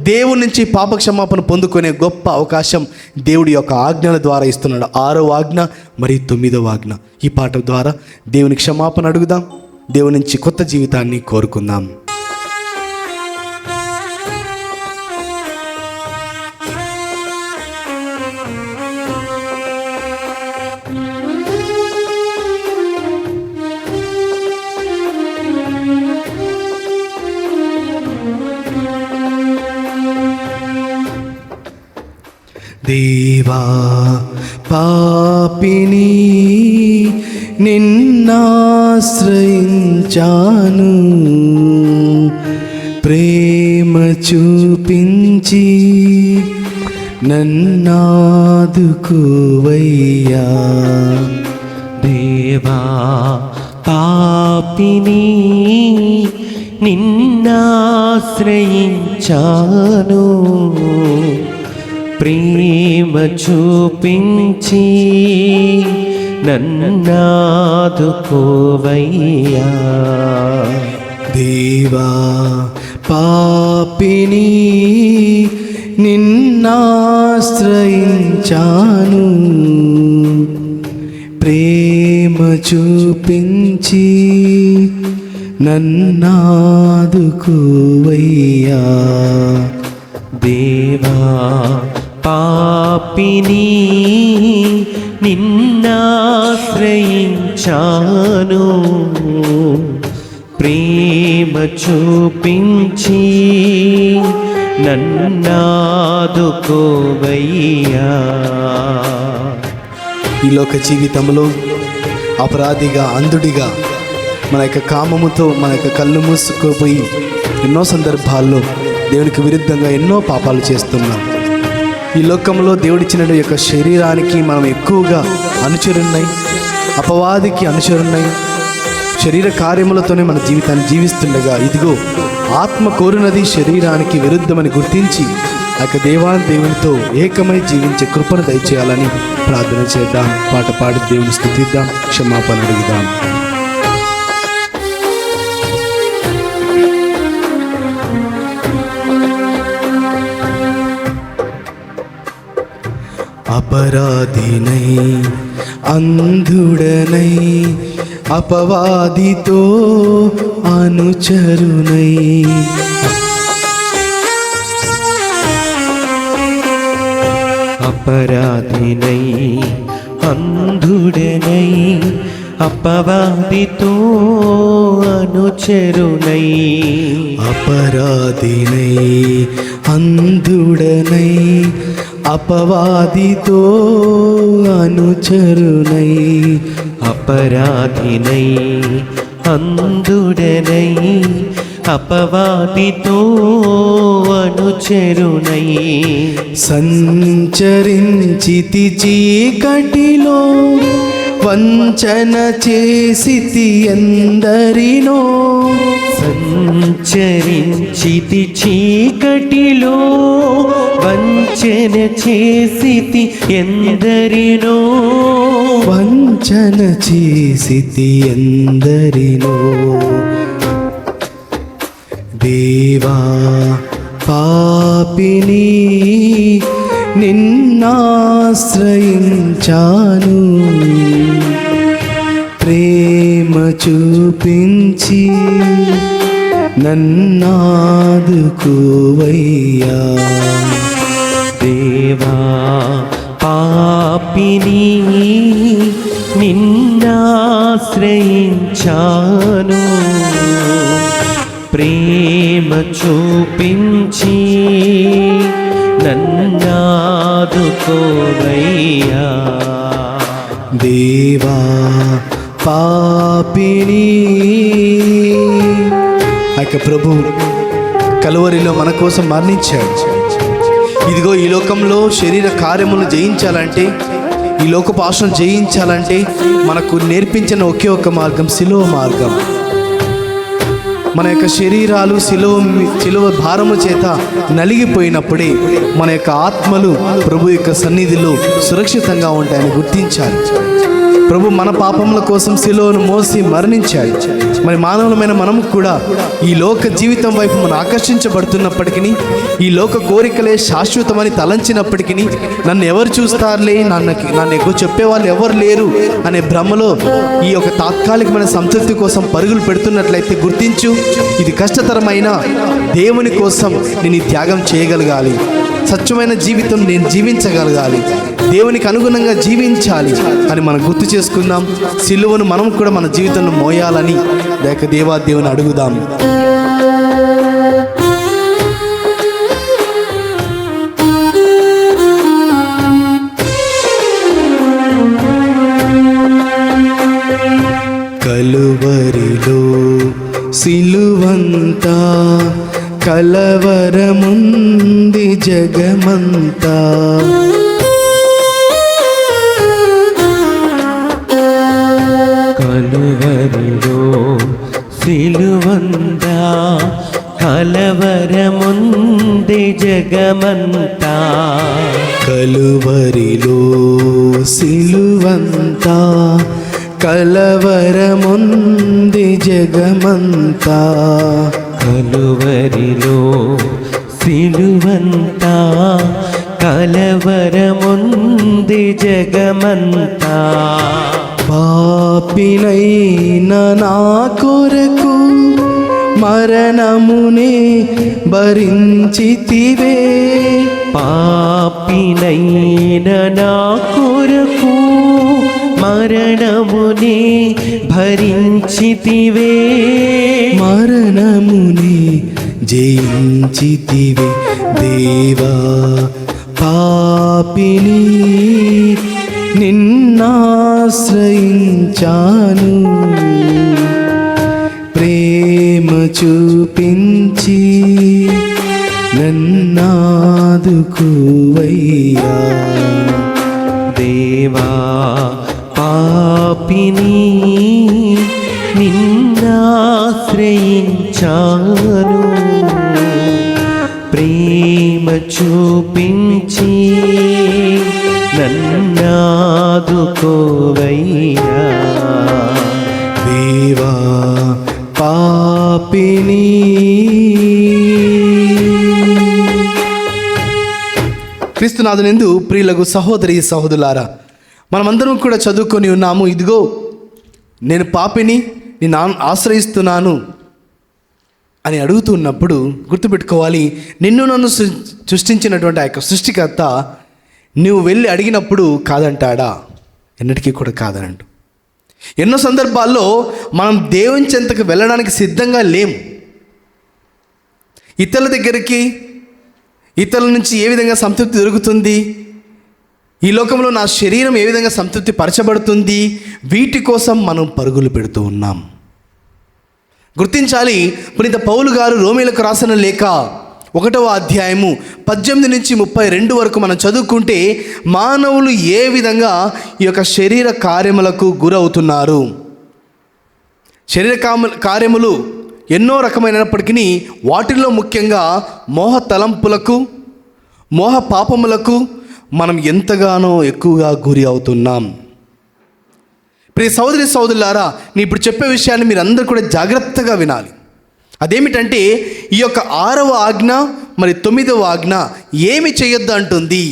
దేవుడి నుంచి పాప క్షమాపణ పొందుకునే గొప్ప అవకాశం దేవుడి యొక్క ఆజ్ఞల ద్వారా ఇస్తున్నాడు. 6వ ఆజ్ఞ మరియు 9వ ఆజ్ఞ. ఈ పాట ద్వారా దేవుని క్షమాపణ అడుగుదాం. దేవుని నుంచి కొత్త జీవితాన్ని కోరుకుందాం. దేవా పాపిని నిన్నాశ్రయించాను, ప్రేమ చూపించి నన్నాదుకోవయ్యా. దేవా పాపిని నిన్నాశ్రయించాను, ప్రేమ చూపించి నన్నాదుకోవయ్యా. దేవా పాపిని నిన్నాశ్రయించాను, ప్రేమ చూపించి నన్నాదుకోవయ్యా. దేవా పాపిని నిన్నాశ్రయించాను, ప్రేమ చూపించి నన్నాదుకోవయ్యా. ఈ లోక జీవితంలో అపరాధిగా, అంధుడిగా, మన యొక్క కామముతో మన యొక్క కళ్ళు మూసుకుపోయి ఎన్నో సందర్భాల్లో దేవునికి విరుద్ధంగా ఎన్నో పాపాలు చేస్తున్నాం. ఈ లోకంలో దేవుడిచ్చిన యొక్క శరీరానికి మనం ఎక్కువగా అనుచరున్నాయి, అపవాదికి అనుచరున్నాయి, శరీర కార్యములతోనే మన జీవితాన్ని జీవిస్తుండగా ఇదిగో ఆత్మ కోరినది శరీరానికి విరుద్ధమని గుర్తించి ఆ యొక్క దేవునితో ఏకమై జీవించే కృపను దయచేయాలని ప్రార్థన చేద్దాం. పాట పాడి దేవుని స్తుతిద్దాం, క్షమాపణ అడుగుదాం. అపరాధినై అంధుడనై అపవాదితో అనుచరునై అపరాధినై అంధుడనై అపవాదితో అనుచరునై. అపరాధినై అంధుడనై అపవాదితో అనుచరునై. అపరాధినై అంధుడనై అపవాదితో అనుచరునై. సంచరించితి చీకటిలో వంచన చేసితి ఎందరినో. సంచరించితి చీకటిలో వంచన చేసితి ఎందరినో. వంచన చేసితి ఎందరినో. దేవా పాపిని నిన్నాశ్రయించాను, ప్రేమ చూపించి నన్నాదుకోవయ్యా. దేవా పాపిని నిన్నాశ్రయించాను, ప్రేమ చూపించి నన్నాదుకోవయ్యా. దేవా పాపిని. ఆ యొక్క ప్రభు కలువరిలో మన కోసం మరణించాడు. ఇదిగో ఈ లోకంలో శరీర కార్యములను జయించాలంటే, ఈ లోకపు ఆశను జయించాలంటే మనకు నేర్పించిన ఒకే ఒక మార్గం శిలువ మార్గం. మన యొక్క శరీరాలు శిలువ భారము చేత నలిగిపోయినప్పుడే మన యొక్క ఆత్మలు ప్రభు యొక్క సన్నిధిలో సురక్షితంగా ఉంటాయని గుర్తించాలి. ప్రభు మన పాపముల కోసం శిలువను మోసి మరణించాడు. మరి మానవులమైన మనము కూడా ఈ లోక జీవితం వైపు మనం ఆకర్షించబడుతున్నప్పటికీ, ఈ లోక కోరికలే శాశ్వతమని తలంచినప్పటికీ, నన్ను ఎవరు చూస్తారులే, నన్ను ఎక్కువ చెప్పేవాళ్ళు ఎవరు లేరు అనే భ్రమలో ఈ యొక్క తాత్కాలికమైన సంతృప్తి కోసం పరుగులు పెడుతున్నట్లయితే గుర్తించు, ఇది కష్టతరమైన దేవుని కోసం నేను ఈ త్యాగం చేయగలగాలి. స్వచ్ఛమైన జీవితం నేను జీవించగలగాలి, దేవునికి అనుగుణంగా జీవించాలి అని మనం గుర్తు చేసుకుందాం. సిలువను మనం కూడా మన జీవితంలో మోయాలని దేవుని అడుగుదాం. కలువరిలో సిలువంతా కలవరముంది జగమంతా. కలువరిలో సిలువంతా కలవరముంది జగమంతా. కలువరిలో సిలువంతా కలవరముంది జగమంతా. కలువరిలో సిలువంతా కలవరముంది జగమంతా. పాపినైన నా కొరకు మరణమునే భరించితివే. పాపినైన నా కొరకు మరణమునే భరించితివే. మరణముని జయించితివే దేవా. పాపిని నిన్నాశ్రయించాను, ప్రేమ చూపించి నన్నాదుకోవయ్యా. దేవా పాపిని నిన్నాశ్రయించాను, ప్రేమ చూపించి నన్నాదుకోవయ్యా. దేవా పాపిని. క్రీస్తునాథునందు ప్రియులకు సహోదరి సహోదరులారా, మనమందరం కూడా చదువుకొని ఉన్నాము. ఇదిగో నేను పాపిని, నేను ఆశ్రయిస్తున్నాను అని అడుగుతున్నప్పుడు గుర్తుపెట్టుకోవాలి, నిన్ను నన్ను సృష్టించినటువంటి ఆ యొక్క సృష్టికర్త నువ్వు వెళ్ళి అడిగినప్పుడు కాదంటాడా? ఎన్నటికీ కూడా కాదనండు. ఎన్నో సందర్భాల్లో మనం దేవుని చెంతకు వెళ్ళడానికి సిద్ధంగా లేము. ఇతరుల దగ్గరికి, ఇతరుల నుంచి ఏ విధంగా సంతృప్తి దొరుకుతుంది, ఈ లోకంలో నా శరీరం ఏ విధంగా సంతృప్తి పరచబడుతుంది, వీటి కోసం మనం పరుగులు పెడుతూ ఉన్నాం. గుర్తించాలి, పునీత పౌలు గారు రోమీలకు రాసిన లేఖ 1వ అధ్యాయము 18 నుంచి 32 వరకు మనం చదువుకుంటే మానవులు ఏ విధంగా ఈ యొక్క శరీర కార్యములకు గురవుతున్నారు. శరీర కార్యములు ఎన్నో రకమైనప్పటికీ వాటిల్లో ముఖ్యంగా మోహ తలంపులకు, మోహ పాపములకు మనం ఎంతగానో ఎక్కువగా గురి అవుతున్నాం. ప్రియ సహోదరి సహోదరులారా, నేను ఇప్పుడు చెప్పే విషయాన్ని మీరు అందరూ కూడా జాగ్రత్తగా వినాలి. అదేమిటంటే ఈ యొక్క 6వ ఆజ్ఞ మరి 9వ ఆజ్ఞ ఏమి చేయొద్దు అంటుంది.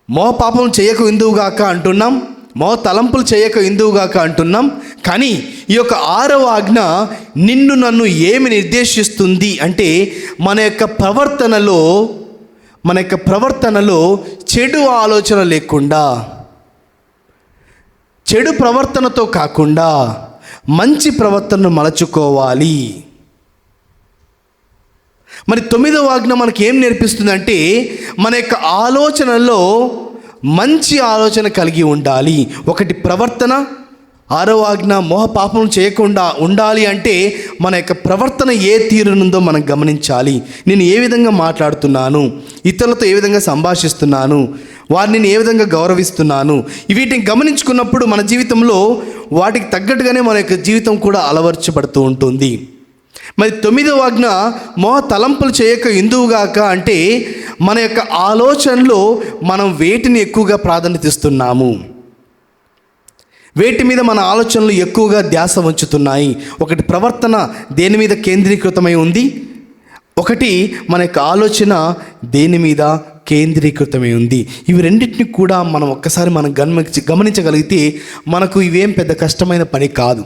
మోహ పాపం చేయక ఇందువుగాక అంటున్నాం, మోహ తలంపులు చేయక ఇందువుగాక అంటున్నాం. కానీ ఈ యొక్క 6వ ఆజ్ఞ నిన్ను నన్ను ఏమి నిర్దేశిస్తుంది అంటే మన యొక్క ప్రవర్తనలో చెడు ఆలోచన లేకుండా, చెడు ప్రవర్తనతో కాకుండా మంచి ప్రవర్తనను మలచుకోవాలి. మరి 9వ ఆజ్ఞ మనకి ఏం నేర్పిస్తుందంటే మన యొక్క ఆలోచనలో మంచి ఆలోచన కలిగి ఉండాలి. ఒకటి ప్రవర్తన, 6వ ఆజ్ఞ మోహ పాపం చేయకుండా ఉండాలి అంటే మన యొక్క ప్రవర్తన ఏ తీరునుందో మనం గమనించాలి. నేను ఏ విధంగా మాట్లాడుతున్నాను, ఇతరులతో ఏ విధంగా సంభాషిస్తున్నాను, వారిని ఏ విధంగా గౌరవిస్తున్నాను, వీటిని గమనించుకున్నప్పుడు మన జీవితంలో వాటికి తగ్గట్టుగానే మన యొక్క జీవితం కూడా అలవర్చబడుతూ ఉంటుంది. మరి 9వ ఆజ్ఞ మోహ తలంపులు చేయక ఇందువుగాక అంటే మన యొక్క ఆలోచనలో మనం వేటిని ఎక్కువగా ప్రాధాన్యత ఇస్తున్నాము, వేటి మీద మన ఆలోచనలు ఎక్కువగా ధ్యాస ఉంచుతున్నాయి. ఒకటి ప్రవర్తన దేని మీద కేంద్రీకృతమై ఉంది, ఒకటి మన యొక్క ఆలోచన దేని మీద కేంద్రీకృతమై ఉంది. ఇవి రెండింటిని కూడా మనం ఒక్కసారి మనం గమనించగలిగితే మనకు ఇవేం పెద్ద కష్టమైన పని కాదు.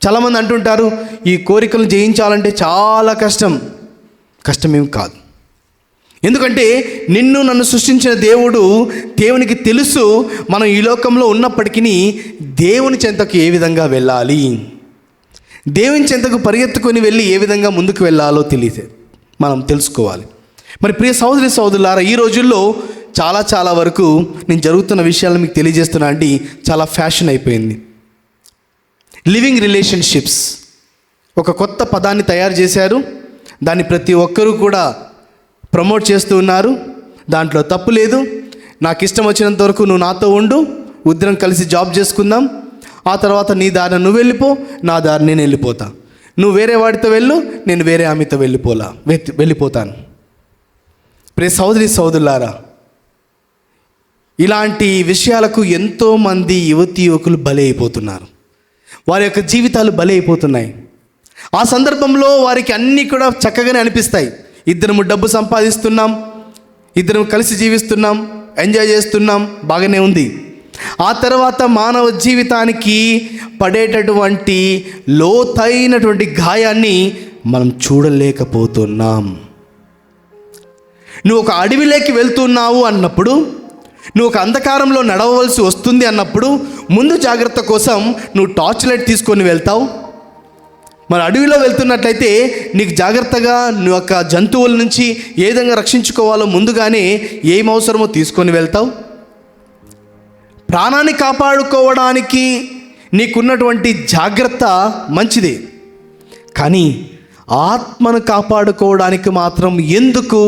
చాలామంది అంటుంటారు ఈ కోరికలు జయించాలంటే చాలా కష్టమేం కాదు. ఎందుకంటే నిన్ను నన్ను సృష్టించిన దేవునికి తెలుసు మనం ఈ లోకంలో ఉన్నప్పటికీ దేవుని చెంతకు ఏ విధంగా వెళ్ళాలి, దేవుని చెంతకు పరిగెత్తుకొని వెళ్ళి ఏ విధంగా ముందుకు వెళ్ళాలో మనం తెలుసుకోవాలి. మరి ప్రియ సహోదరి సహోదరులారా, ఈ రోజుల్లో చాలా వరకు నేను జరుగుతున్న విషయాలను మీకు తెలియజేస్తున్నా అండి. చాలా ఫ్యాషన్ అయిపోయింది. లివింగ్ రిలేషన్షిప్స్ ఒక కొత్త పదాన్ని తయారు చేశారు. దాన్ని ప్రతి ఒక్కరూ కూడా ప్రమోట్ చేస్తూ ఉన్నారు. దాంట్లో తప్పు లేదు. నాకు ఇష్టం వచ్చినంత వరకు నువ్వు నాతో ఉండు, ఇద్దరం కలిసి జాబ్ చేసుకుందాం, ఆ తర్వాత నీ దారిని నువ్వు వెళ్ళిపో, నా దారి నేను వెళ్ళిపోతా, నువ్వు వేరే వాడితో వెళ్ళు, నేను వేరే ఆమెతో వెళ్ళిపోతాను. ప్రియ సహోదరి సహోదరులారా, ఇలాంటి విషయాలకు ఎంతోమంది యువకులు బలి అయిపోతున్నారు. వారి యొక్క జీవితాలు బలి అయిపోతున్నాయి. ఆ సందర్భంలో వారికి అన్నీ కూడా చక్కగానే అనిపిస్తాయి. ఇద్దరము డబ్బు సంపాదిస్తున్నాం, ఇద్దరం కలిసి జీవిస్తున్నాం, ఎంజాయ్ చేస్తున్నాం, బాగానే ఉంది. ఆ తర్వాత మానవ జీవితానికి పడేటటువంటి లోతైనటువంటి గాయాన్ని మనం చూడలేకపోతున్నాం. నువ్వు ఒక అడవిలోకి వెళ్తున్నావు అన్నప్పుడు, నువ్వు ఒక అంధకారంలో నడవవలసి వస్తుంది అన్నప్పుడు ముందు జాగ్రత్త కోసం నువ్వు టార్చ్ లైట్ తీసుకొని వెళ్తావు. మరి అడవిలో వెళ్తున్నట్లయితే నీకు జాగ్రత్తగా నువ్వు యొక్క జంతువుల నుంచి ఏ విధంగా రక్షించుకోవాలో ముందుగానే ఏం అవసరమో తీసుకొని వెళ్తావు. ప్రాణాన్ని కాపాడుకోవడానికి నీకున్నటువంటి జాగ్రత్త మంచిదే, కానీ ఆత్మను కాపాడుకోవడానికి మాత్రం ఎందుకు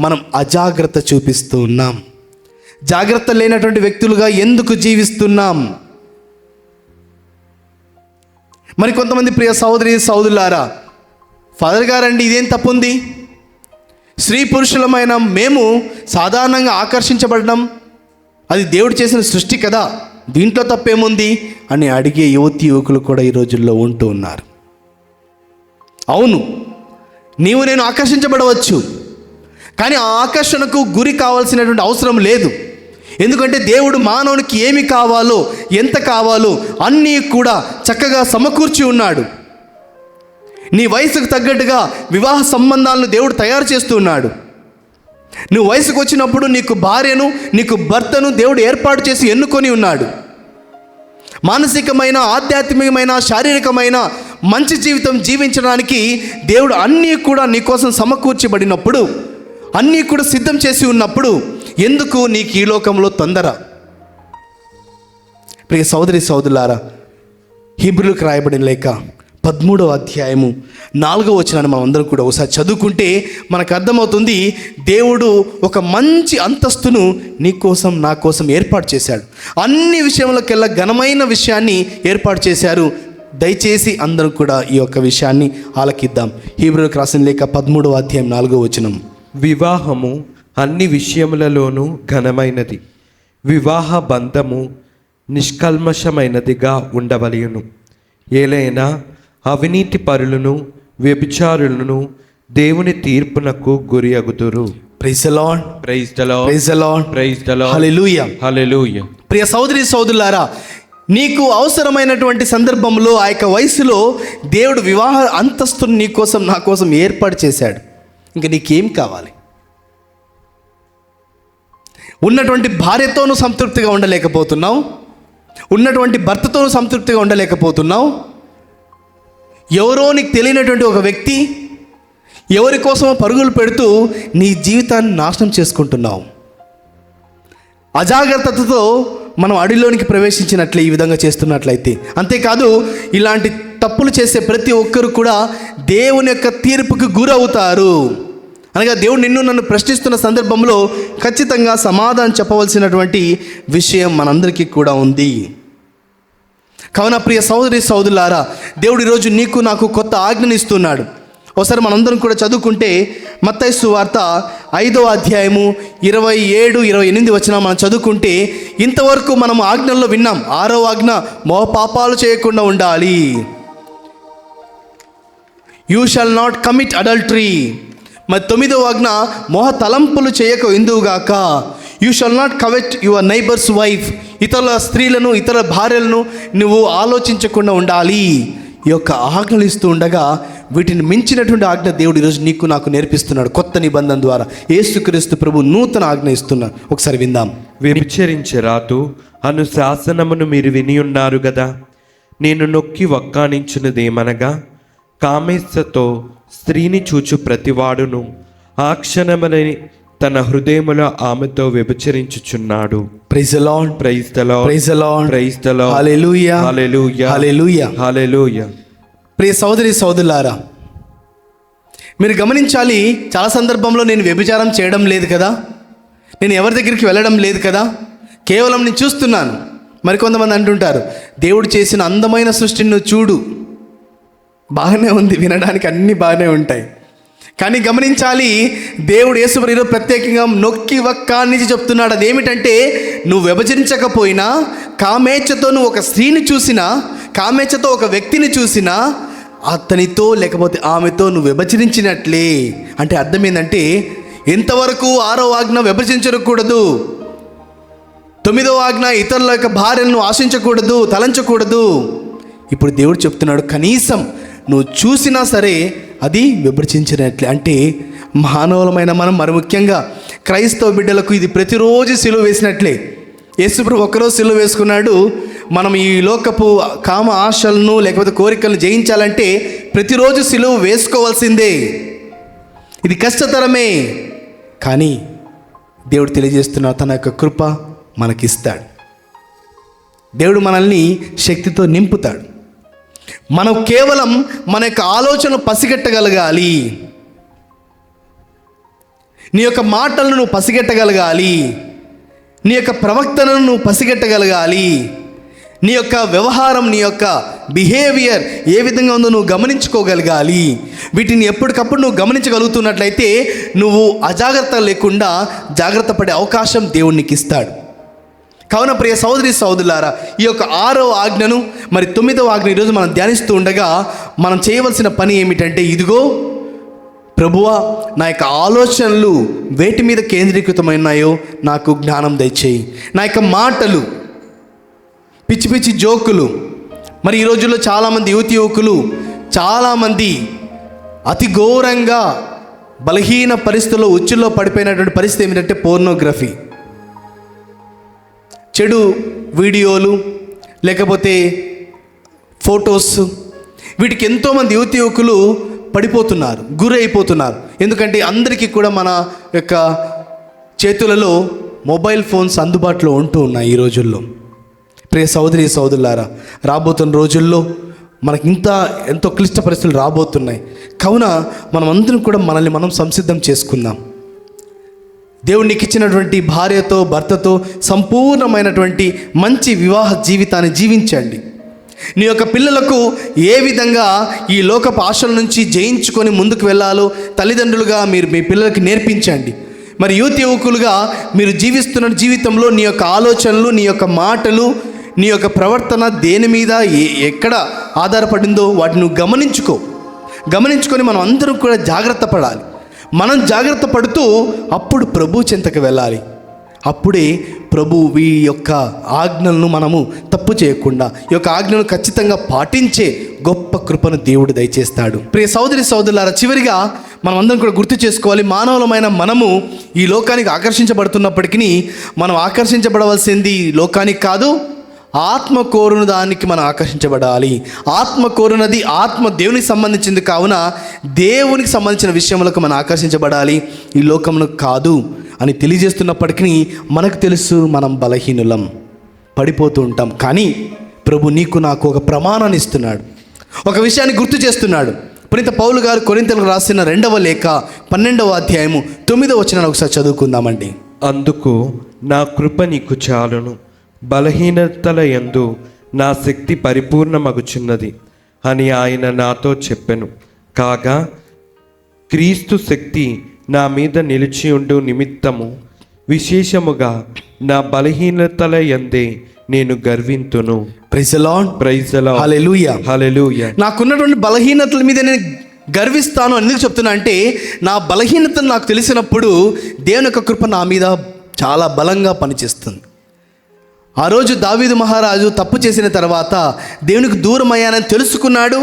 మనం అజాగ్రత్త చూపిస్తూ ఉన్నాం? జాగ్రత్త లేనటువంటి వ్యక్తులుగా ఎందుకు జీవిస్తున్నాం? మరి కొంతమంది ప్రియ సహోదరి సహోదరులారా, ఫాదర్ గారండి ఇదేం తప్పుంది, స్త్రీ పురుషులమైన మేము సాధారణంగా ఆకర్షించబడడం అది దేవుడు చేసిన సృష్టి కదా, దీంట్లో తప్పేముంది అని అడిగే యువతి యువకులు కూడా ఈ రోజుల్లో ఉంటూ ఉన్నారు. అవును, నీవు నేను ఆకర్షించబడవచ్చు, కానీ ఆ ఆకర్షణకు గురి కావాల్సినటువంటి అవసరం లేదు. ఎందుకంటే దేవుడు మానవునికి ఏమి కావాలో, ఎంత కావాలో అన్నీ కూడా చక్కగా సమకూర్చి ఉన్నాడు. నీ వయసుకు తగ్గట్టుగా వివాహ సంబంధాలను దేవుడు తయారు చేస్తూ ఉన్నాడు. నువ్వు వయసుకు వచ్చినప్పుడు నీకు భార్యను, నీకు భర్తను దేవుడు ఏర్పాటు చేసి ఎన్నుకొని ఉన్నాడు. మానసికమైన, ఆధ్యాత్మికమైన, శారీరకమైన మంచి జీవితం జీవించడానికి దేవుడు అన్నీ కూడా నీకోసం సమకూర్చబడినప్పుడు, అన్నీ కూడా సిద్ధం చేసి ఉన్నప్పుడు ఎందుకు నీకు ఈ లోకంలో తొందర? ప్రియ సహోదరి సహోదరులారా, హీబ్రూలకు రాయబడిన లేఖ 13వ అధ్యాయము 4వ వచనాన్ని మనం అందరం కూడా ఒకసారి చదువుకుంటే మనకు అర్థమవుతుంది. దేవుడు ఒక మంచి అంతస్తును నీ కోసం నా కోసం ఏర్పాటు చేశాడు. అన్ని విషయంలోకెల్లా ఘనమైన విషయాన్ని ఏర్పాటు చేశారు. దయచేసి అందరం కూడా ఈ యొక్క విషయాన్ని ఆలకిద్దాం. హీబ్రూలకు రాసిన లేఖ 13వ అధ్యాయం 4వ వచనం. వివాహము అన్ని విషయములలోనూ ఘనమైనది, వివాహ బంధము నిష్కల్మషమైనదిగా ఉండవలయును. ఏలైనా అవినీతి పరులను, వ్యభిచారులను దేవుని తీర్పునకు గురి అగుదురు. Praise the Lord, praise the Lord, praise the Lord, praise the Lord, hallelujah, hallelujah. ప్రియ సహోదరి సహోదరులారా, నీకు అవసరమైనటువంటి సందర్భంలో ఆ యొక్క వయసులో దేవుడు వివాహ అంతస్తును నీ కోసం నా కోసం ఏర్పాటు చేశాడు. ఇంకా నీకేం కావాలి? ఉన్నటువంటి భార్యతోనూ సంతృప్తిగా ఉండలేకపోతున్నావు, ఉన్నటువంటి భర్తతోనూ సంతృప్తిగా ఉండలేకపోతున్నావు. ఎవరో నీకు తెలియనటువంటి ఒక వ్యక్తి ఎవరి కోసమో పరుగులు పెడుతూ నీ జీవితాన్ని నాశనం చేసుకుంటున్నావు. అజాగ్రత్తతో మనం అడవిలోనికి ప్రవేశించినట్లే ఈ విధంగా చేస్తున్నట్లయితే, అంతేకాదు ఇలాంటి తప్పులు చేసే ప్రతి ఒక్కరు కూడా దేవుని యొక్క తీర్పుకు గురవుతారు. అనగా దేవుడు నిన్ను నన్ను ప్రశ్నిస్తున్న సందర్భంలో ఖచ్చితంగా సమాధానం చెప్పవలసినటువంటి విషయం మనందరికీ కూడా ఉంది. కావున ప్రియ సహోదరి సహోదరులారా, దేవుడు ఈరోజు నీకు నాకు కొత్త ఆజ్ఞని ఇస్తున్నాడు. ఒకసారి మనందరం కూడా చదువుకుంటే మత్తయి సువార్త 5వ అధ్యాయము 27-28 వచనం మనం చదువుకుంటే, ఇంతవరకు మనం ఆజ్ఞల్లో విన్నాం. 6వ ఆజ్ఞ, మోహ పాపాలు చేయకుండా ఉండాలి. You shall not commit adultery. మరి 9వ ఆజ్ఞ, మోహ తలంపులు చేయక ఇందువుగాక. You shall not covet your neighbour's wife. ఇతరుల స్త్రీలను, ఇతర భార్యలను నువ్వు ఆలోచించకుండా ఉండాలి. ఈ యొక్క ఆజ్ఞలు ఇస్తూ ఉండగా వీటిని మించినటువంటి ఆజ్ఞ దేవుడు ఈరోజు నీకు నాకు నేర్పిస్తున్నాడు. కొత్త నిబంధన ద్వారా యేసుక్రీస్తు ప్రభు నూతన ఆజ్ఞ ఇస్తున్నాడు. ఒకసారి విందాం. వ్యభిచరించరాదు అను శాసనమును మీరు విని ఉన్నారు గదా. నేను నొక్కి వక్కాణించున్నదేమనగా, కామేచ్ఛతో స్త్రీని చూచు ప్రతివాడును ఆ క్షణములని తన హృదయములో ఆమెతో వ్యభిచరించుచున్నాడు. Praise the Lord, praise the Lord, praise the Lord, praise the Lord, hallelujah, hallelujah, hallelujah, hallelujah. ప్రియ సహోదరి సహోదరులారా, మీరు గమనించాలి, చాలా సందర్భంలో నేను వ్యభిచారం చేయడం లేదు కదా, నేను ఎవరి దగ్గరికి వెళ్ళడం లేదు కదా, కేవలం నేను చూస్తున్నాను. మరికొంతమంది అంటుంటారు, దేవుడు చేసిన అందమైన సృష్టిని నువ్వు చూడు. బాగానే ఉంది, వినడానికి అన్నీ బాగానే ఉంటాయి. కానీ గమనించాలి, దేవుడు యేసుప్రభువు ప్రత్యేకంగా నొక్కి వక్కాణించి చెప్తున్నాడు. అదేమిటంటే, నువ్వు వ్యభిచరించకపోయినా, కామేచ్ఛతో నువ్వు ఒక స్త్రీని చూసినా, కామేచ్ఛతో ఒక వ్యక్తిని చూసినా, అతనితో లేకపోతే ఆమెతో నువ్వు వ్యభిచరించినట్లే. అంటే అర్థం ఏంటంటే, ఎంతవరకు 6వ ఆజ్ఞ వ్యభిచరించకూడదు, 9వ ఆజ్ఞ ఇతరుల యొక్క భార్యను ఆశించకూడదు, తలంచకూడదు. ఇప్పుడు దేవుడు చెప్తున్నాడు, కనీసం నువ్వు చూసినా సరే అది విభజించినట్లే. అంటే మానవులమైన మనం, మరి ముఖ్యంగా క్రైస్తవ బిడ్డలకు ఇది ప్రతిరోజు సిలువ వేసినట్లే. యేసుప్రభు ఒక్కరోజు సిలువ వేసుకున్నాడు. మనం ఈ లోకపు కామ ఆశలను లేకపోతే కోరికలను జయించాలంటే ప్రతిరోజు సిలువ వేసుకోవాల్సిందే. ఇది కష్టతరమే, కానీ దేవుడు తెలియజేస్తున్న తన యొక్క కృప మనకిస్తాడు. దేవుడు మనల్ని శక్తితో నింపుతాడు. మనం కేవలం మన యొక్క ఆలోచనలు పసిగట్టగలగాలి. నీ యొక్క మాటలను నువ్వు పసిగట్టగలగాలి. నీ యొక్క ప్రవక్తనను నువ్వు పసిగట్టగలగాలి. నీ యొక్క వ్యవహారం, నీ యొక్క బిహేవియర్ ఏ విధంగా ఉందో నువ్వు గమనించుకోగలగాలి. వీటిని ఎప్పటికప్పుడు నువ్వు గమనించగలుగుతున్నట్లయితే నువ్వు అజాగ్రత్త లేకుండా జాగ్రత్త పడే అవకాశం దేవుడు నీకు ఇస్తాడు. కావున ప్రియ సహోదరి సహోదరులారా, ఈ యొక్క 6వ ఆజ్ఞను, మరి 9వ ఆజ్ఞ ఈరోజు మనం ధ్యానిస్తూ ఉండగా మనం చేయవలసిన పని ఏమిటంటే, ఇదిగో ప్రభువా, నా యొక్క ఆలోచనలు వేటి మీద కేంద్రీకృతమైనాయో నాకు జ్ఞానం దయచేయి. నా యొక్క మాటలు, పిచ్చి పిచ్చి జోకులు. మరి ఈ రోజుల్లో చాలామంది యువకులు చాలామంది అతి ఘోరంగా బలహీన పరిస్థితుల్లో ఉచ్చుల్లో పడిపోయినటువంటి పరిస్థితి ఏమిటంటే పోర్నోగ్రఫీ, చెడు వీడియోలు, లేకపోతే ఫొటోస్. వీటికి ఎంతోమంది యువకులు పడిపోతున్నారు, గురైపోతున్నారు. ఎందుకంటే అందరికీ కూడా మన యొక్క చేతులలో మొబైల్ ఫోన్స్ అందుబాటులో ఉంటూ ఉన్నాయి ఈ రోజుల్లో. ప్రియ సహోదరి సహోదరులారా, రాబోతున్న రోజుల్లో మనకి ఎంతో క్లిష్ట పరిస్థితులు రాబోతున్నాయి. కావున మనం అందరం కూడా మనల్ని మనం సంసిద్ధం చేసుకుందాం. దేవుడు నీకు ఇచ్చినటువంటి భార్యతో, భర్తతో సంపూర్ణమైనటువంటి మంచి వివాహ జీవితాన్ని జీవించండి. నీ యొక్క పిల్లలకు ఏ విధంగా ఈ లోకపు ఆశల నుంచి జయించుకొని ముందుకు వెళ్ళాలో తల్లిదండ్రులుగా మీరు మీ పిల్లలకి నేర్పించండి. మరి యువకులుగా మీరు జీవిస్తున్న జీవితంలో నీ యొక్క ఆలోచనలు, నీ యొక్క మాటలు, నీ యొక్క ప్రవర్తన దేని మీద ఎక్కడ ఆధారపడిందో వాటిని నువ్వు గమనించుకొని మనం అందరం కూడా జాగ్రత్త పడాలి. మనం జాగ్రత్త పడుతూ అప్పుడు ప్రభు చెంతకు వెళ్ళాలి. అప్పుడే ప్రభు ఈ యొక్క ఆజ్ఞలను మనము తప్పు చేయకుండా ఈ యొక్క ఆజ్ఞను ఖచ్చితంగా పాటించే గొప్ప కృపను దేవుడు దయచేస్తాడు. ప్రియ సహోదరి సహోదరులారా, చివరిగా మనం అందరం కూడా గుర్తు చేసుకోవాలి, మానవులమైన మనము ఈ లోకానికి ఆకర్షించబడుతున్నప్పటికీ మనం ఆకర్షించబడవలసింది లోకానికి కాదు, ఆత్మ కోరుని దానికి మనం ఆకర్షించబడాలి. ఆత్మ కోరునది ఆత్మ దేవునికి సంబంధించింది. కావున దేవునికి సంబంధించిన విషయములకు మనం ఆకర్షించబడాలి, ఈ లోకమును కాదు అని తెలియజేస్తున్నప్పటికీ మనకు తెలుసు మనం బలహీనులం, పడిపోతూ ఉంటాం. కానీ ప్రభు నీకు నాకు ఒక ప్రమాణాన్ని ఇస్తున్నాడు, ఒక విషయాన్ని గుర్తు చేస్తున్నాడు. పునీత పౌలు గారు కొరింథీయులకు రాసిన 2వ లేఖ 12వ అధ్యాయము 9వ వచనాన్ని ఒకసారి చదువుకుందామండి. అందుకు నా కృప నీకు చాలును, బలహీనతల యందు నా శక్తి పరిపూర్ణమగుచున్నది అని ఆయన నాతో చెప్పెను. కాగా క్రీస్తు శక్తి నా మీద నిలిచి ఉండు నిమిత్తము విశేషముగా నా బలహీనతల యందే నేను గర్వింతును. Praise the Lord, praise the Lord, hallelujah, hallelujah. నాకున్నటువంటి బలహీనతల మీద నేను గర్విస్తాను. ఎందుకు చెప్తున్నా అంటే, నా బలహీనతలు నాకు తెలిసినప్పుడు దేవుని యొక్క కృప నా మీద చాలా బలంగా పనిచేస్తుంది. ఆ రోజు దావీదు మహారాజు తప్పు చేసిన తర్వాత దేవునికి దూరం అయ్యానని తెలుసుకున్నాడు.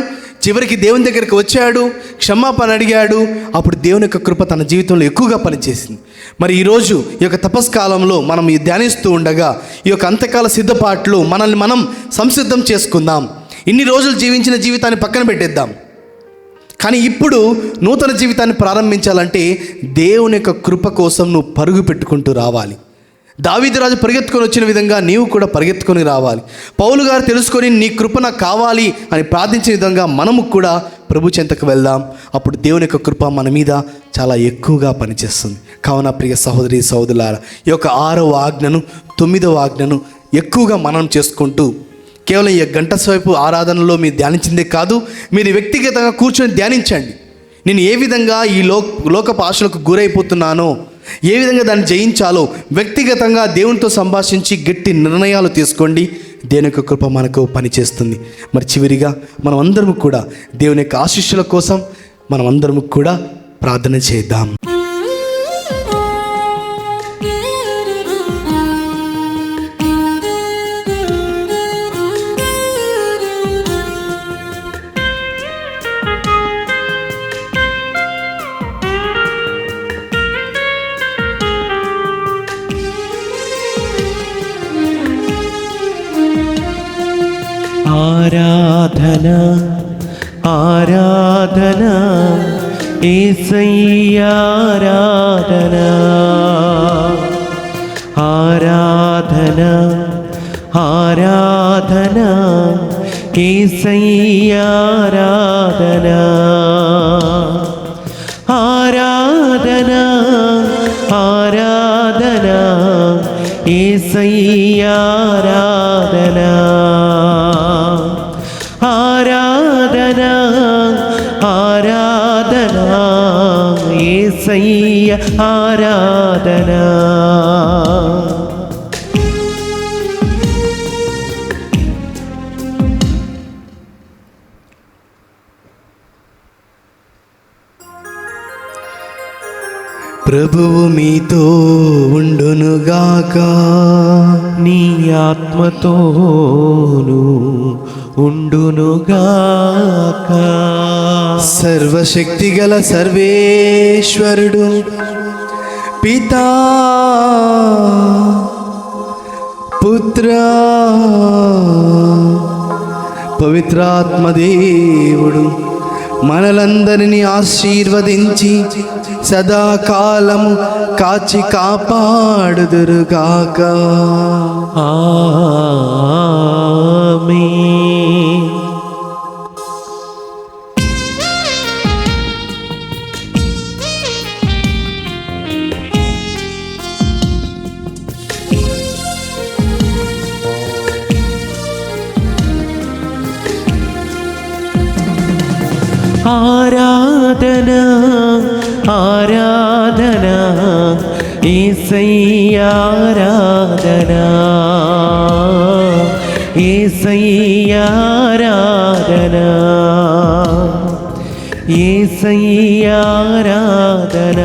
చివరికి దేవుని దగ్గరికి వచ్చాడు, క్షమాపణ అడిగాడు. అప్పుడు దేవుని యొక్క కృప తన జీవితంలో ఎక్కువగా పనిచేసింది. మరి ఈరోజు ఈ యొక్క తపస్కాలంలో మనం ధ్యానిస్తూ ఉండగా ఈ యొక్క అంతకాల సిద్ధపాట్లు మనల్ని మనం సంసిద్ధం చేసుకుందాం. ఇన్ని రోజులు జీవించిన జీవితాన్ని పక్కన పెట్టేద్దాం. కానీ ఇప్పుడు నూతన జీవితాన్ని ప్రారంభించాలంటే దేవుని యొక్క కృప కోసం నువ్వు పరుగు పెట్టుకుంటూ రావాలి. దావీదు రాజు పరిగెత్తుకొని వచ్చిన విధంగా నీవు కూడా పరిగెత్తుకొని రావాలి. పౌలు గారు తెలుసుకొని నీ కృప నాకు కావాలి అని ప్రార్థించిన విధంగా మనము కూడా ప్రభు చెంతకు వెళ్దాం. అప్పుడు దేవుని యొక్క కృప మన మీద చాలా ఎక్కువగా పనిచేస్తుంది. కావున ప్రియ సహోదరి సహోదరులారా, ఈ యొక్క 6వ ఆజ్ఞను 9వ ఆజ్ఞను ఎక్కువగా మనం చేసుకుంటూ కేవలం ఈ గంట సేపు ఆరాధనలో మీరు ధ్యానించిందే కాదు, మీరు వ్యక్తిగతంగా కూర్చొని ధ్యానించండి. నేను ఏ విధంగా ఈ లోకపు ఆశలకు గురైపోతున్నానో, ఏ విధంగా దాన్ని జయించాలో వ్యక్తిగతంగా దేవునితో సంభాషించి గట్టి నిర్ణయాలు తీసుకోండి. దేవుని యొక్క కృప మనకు పనిచేస్తుంది. మరి చివరిగా మనం అందరం కూడా దేవుని యొక్క ఆశీస్సుల కోసం మనం అందరం కూడా ప్రార్థన చేద్దాం. ఆరాధన ఆరాధన యేసయ్యా ఆరాధన ఆరాధన ఆరాధన యేసయ్యా ఆరాధన ఆరాధన ఆరాధన యేసయ్యా ఆరాధన ఆరాధన ఆరాధన యేసయ్యా ఆరాధన. ప్రభువు మీతో ఉండునుగాక. నీ ఆత్మతోను ఉండునుగాక. సర్వశక్తిగల సర్వేశ్వరుడు పితా పుత్ర పవిత్రాత్మదేవుడు మనలందరినీ ఆశీర్వదించి సదాకాలము కాచి కాపాడుదురుగాక. ఆమేన్. ఆరాధన ఆరాధన యేసయ్యా ఆరాధన యేసయ్యా ఆరాధన యేసయ్యా ఆరాధన.